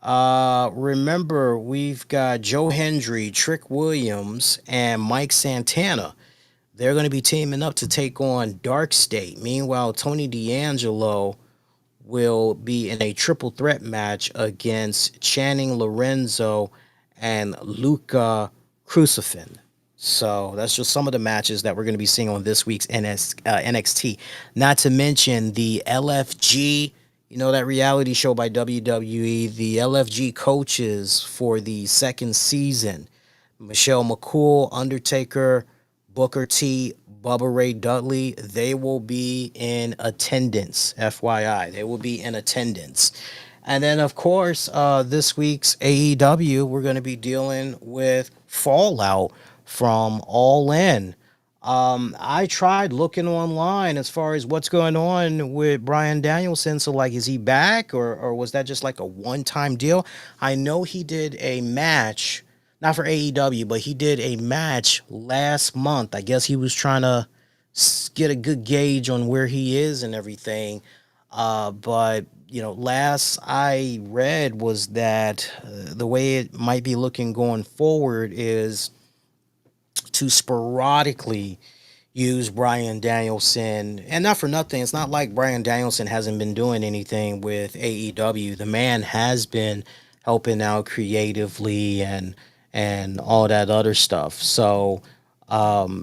remember we've got Joe Hendry, Trick Williams, and Mike Santana. They're going to be teaming up to take on Dark State. Meanwhile, Tony D'Angelo will be in a triple threat match against Channing Lorenzo and Luca Crucifin. So that's just some of the matches that we're going to be seeing on this week's NXT. Not to mention the LFG, that reality show by WWE, the LFG coaches for the second season. Michelle McCool, Undertaker, Booker T, Bubba Ray Dudley, they will be in attendance. FYI, they will be in attendance. And then, of course, this week's AEW, we're going to be dealing with Fallout from All In. I tried looking online as far as what's going on with Bryan Danielson. So, like, is he back or was that just like a one-time deal? I know he did a match, not for AEW, but he did a match last month. I guess he was trying to get a good gauge on where he is and everything. But last I read was that the way it might be looking going forward is to sporadically use Bryan Danielson. And not for nothing, it's not like Bryan Danielson hasn't been doing anything with AEW. The man has been helping out creatively and all that other stuff. So, but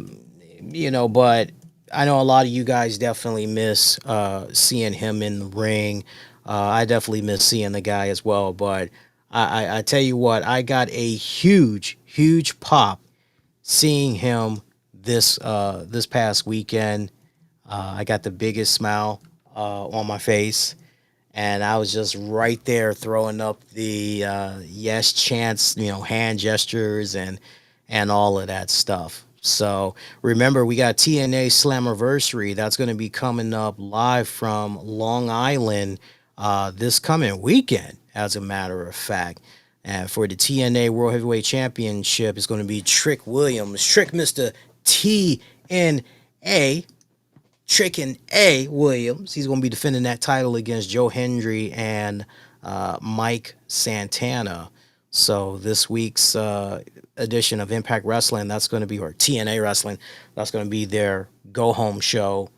I know a lot of you guys definitely miss seeing him in the ring. I definitely miss seeing the guy as well. But I tell you what, I got a huge, huge pop seeing him this past weekend. I got the biggest smile on my face, and I was just right there throwing up the yes chants, hand gestures and all of that stuff. So remember, we got TNA Slammiversary. That's going to be coming up live from Long Island this coming weekend, as a matter of fact. And for the TNA World Heavyweight Championship, it's going to be Trick Williams, Trick Mr. TNA, Trick and A Williams. He's going to be defending that title against Joe Hendry and Mike Santana. So this week's edition of Impact Wrestling, that's going to be, or TNA Wrestling, that's going to be their go-home show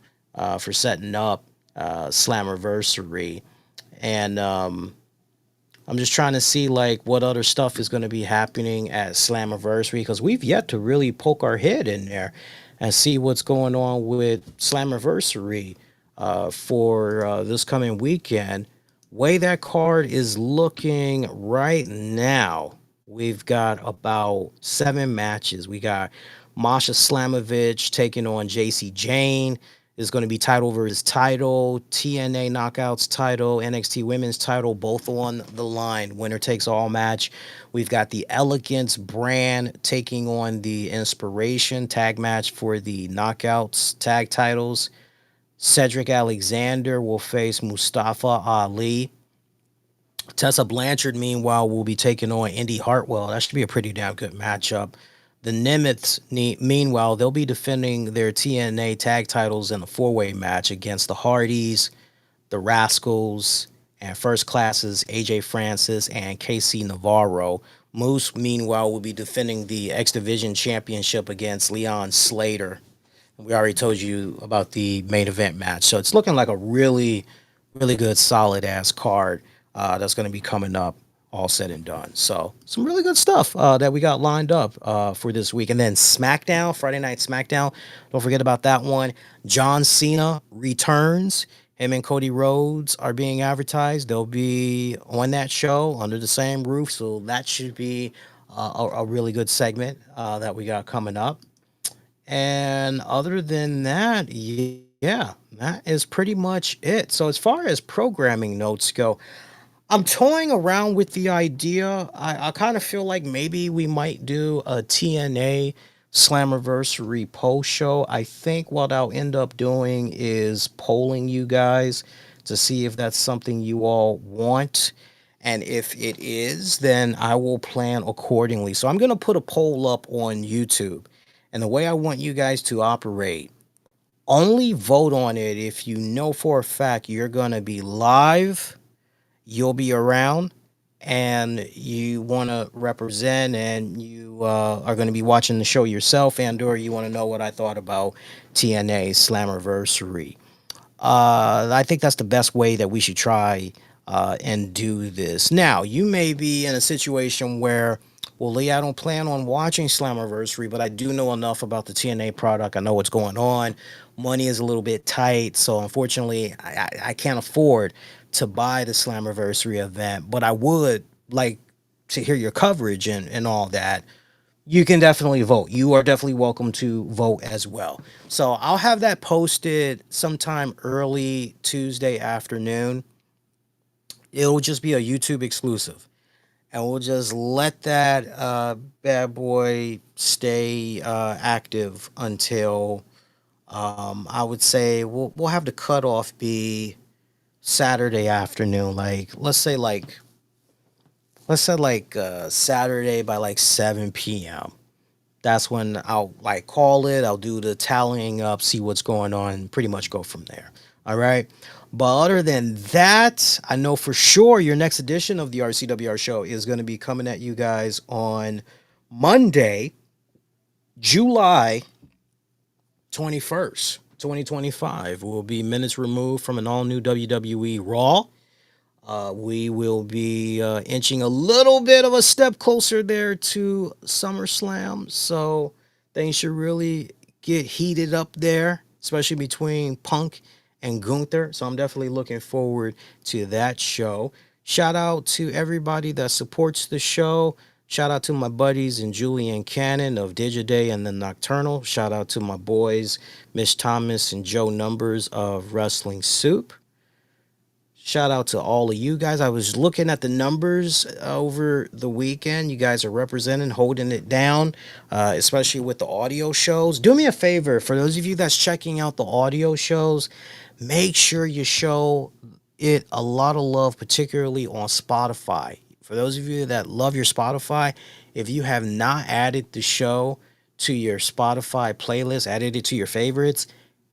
for setting up Slammiversary. And I'm just trying to see like what other stuff is going to be happening at Slammiversary, because we've yet to really poke our head in there and see what's going on with Slammiversary for this coming weekend. Way that card is looking right now, we've got about 7 matches. We got Masha Slamovich taking on JC Jane. Is going to be title versus title, TNA Knockouts title, NXT Women's title, both on the line. Winner takes all match. We've got the Elegance brand taking on the Inspiration tag match for the Knockouts tag titles. Cedric Alexander will face Mustafa Ali. Tessa Blanchard, meanwhile, will be taking on Indy Hartwell. That should be a pretty damn good matchup. The Nemeths, meanwhile, they'll be defending their TNA tag titles in a four-way match against the Hardys, the Rascals, and First Classes AJ Francis and KC Navarro. Moose, meanwhile, will be defending the X Division Championship against Leon Slater. We already told you about the main event match. So it's looking like a really, really good, solid-ass card that's going to be coming up, all said and done. So some really good stuff that we got lined up for this week. And then SmackDown, Friday Night SmackDown. Don't forget about that one. John Cena returns. Him and Cody Rhodes are being advertised. They'll be on that show under the same roof. So that should be a really good segment that we got coming up. And other than that, yeah, that is pretty much it. So as far as programming notes go, I'm toying around with the idea. I kind of feel like maybe we might do a TNA Slammiversary post show. I think what I'll end up doing is polling you guys to see if that's something you all want. And if it is, then I will plan accordingly. So I'm going to put a poll up on YouTube. And the way I want you guys to operate, only vote on it if you know for a fact you're going to be live, you'll be around, and you want to represent, and you are going to be watching the show yourself, and or you want to know what I thought about TNA Slammiversary. I think that's the best way that we should try and do this. Now, you may be in a situation where, well, Lee, I don't plan on watching Slammiversary, but I do know enough about the TNA product. I know what's going on. Money is a little bit tight, so unfortunately, I can't afford to buy the Slammiversary event, but I would like to hear your coverage and all that. You can definitely vote. You are definitely welcome to vote as well. So I'll have that posted sometime early Tuesday afternoon. It'll just be a YouTube exclusive. And we'll just let that bad boy stay active until I would say we'll have the cutoff be Saturday afternoon. Like let's say Saturday by like 7 p.m. That's when I'll like call it. I'll do the tallying up, see what's going on, and pretty much go from there. All right. But other than that, I know for sure your next edition of the RCWR show is going to be coming at you guys on Monday, July 21st, 2025. We'll be minutes removed from an all-new WWE RAW. We will be inching a little bit of a step closer there to SummerSlam. So things should really get heated up there, especially between Punk and Gunther. So I'm definitely looking forward to that show. Shout out to everybody that supports the show. Shout out to my buddies and Julian Cannon of Digiday and the Nocturnal. Shout out to my boys, Mish Thomas and Joe Numbers of Wrestling Soup. Shout out to all of you guys. I was looking at the numbers over the weekend. You guys are representing, holding it down, especially with the audio shows. Do me a favor, for those of you that's checking out the audio shows, make sure you show it a lot of love, particularly on Spotify. For those of you that love your Spotify, if you have not added the show to your Spotify playlist, added it to your favorites,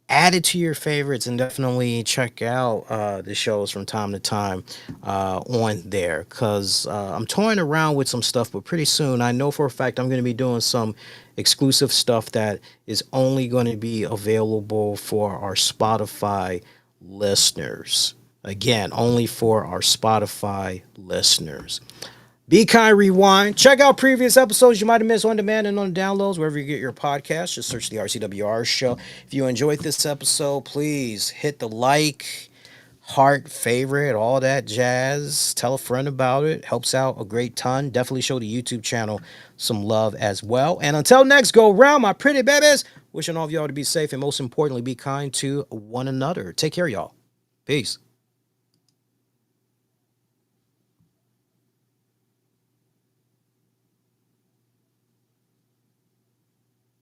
add it to your favorites, and definitely check out the shows from time to time on there, because I'm toying around with some stuff, but pretty soon I know for a fact I'm going to be doing some exclusive stuff that is only going to be available for our Spotify listeners. Again, only for our Spotify listeners. Be Kind Rewind. Check out previous episodes you might have missed on demand and on downloads, wherever you get your podcast. Just search the RCWR Show. If you enjoyed this episode, please hit the like, heart, favorite, all that jazz. Tell a friend about it. Helps out a great ton. Definitely show the YouTube channel some love as well. And until next go round, my pretty babies, wishing all of y'all to be safe and most importantly, be kind to one another. Take care, y'all. Peace.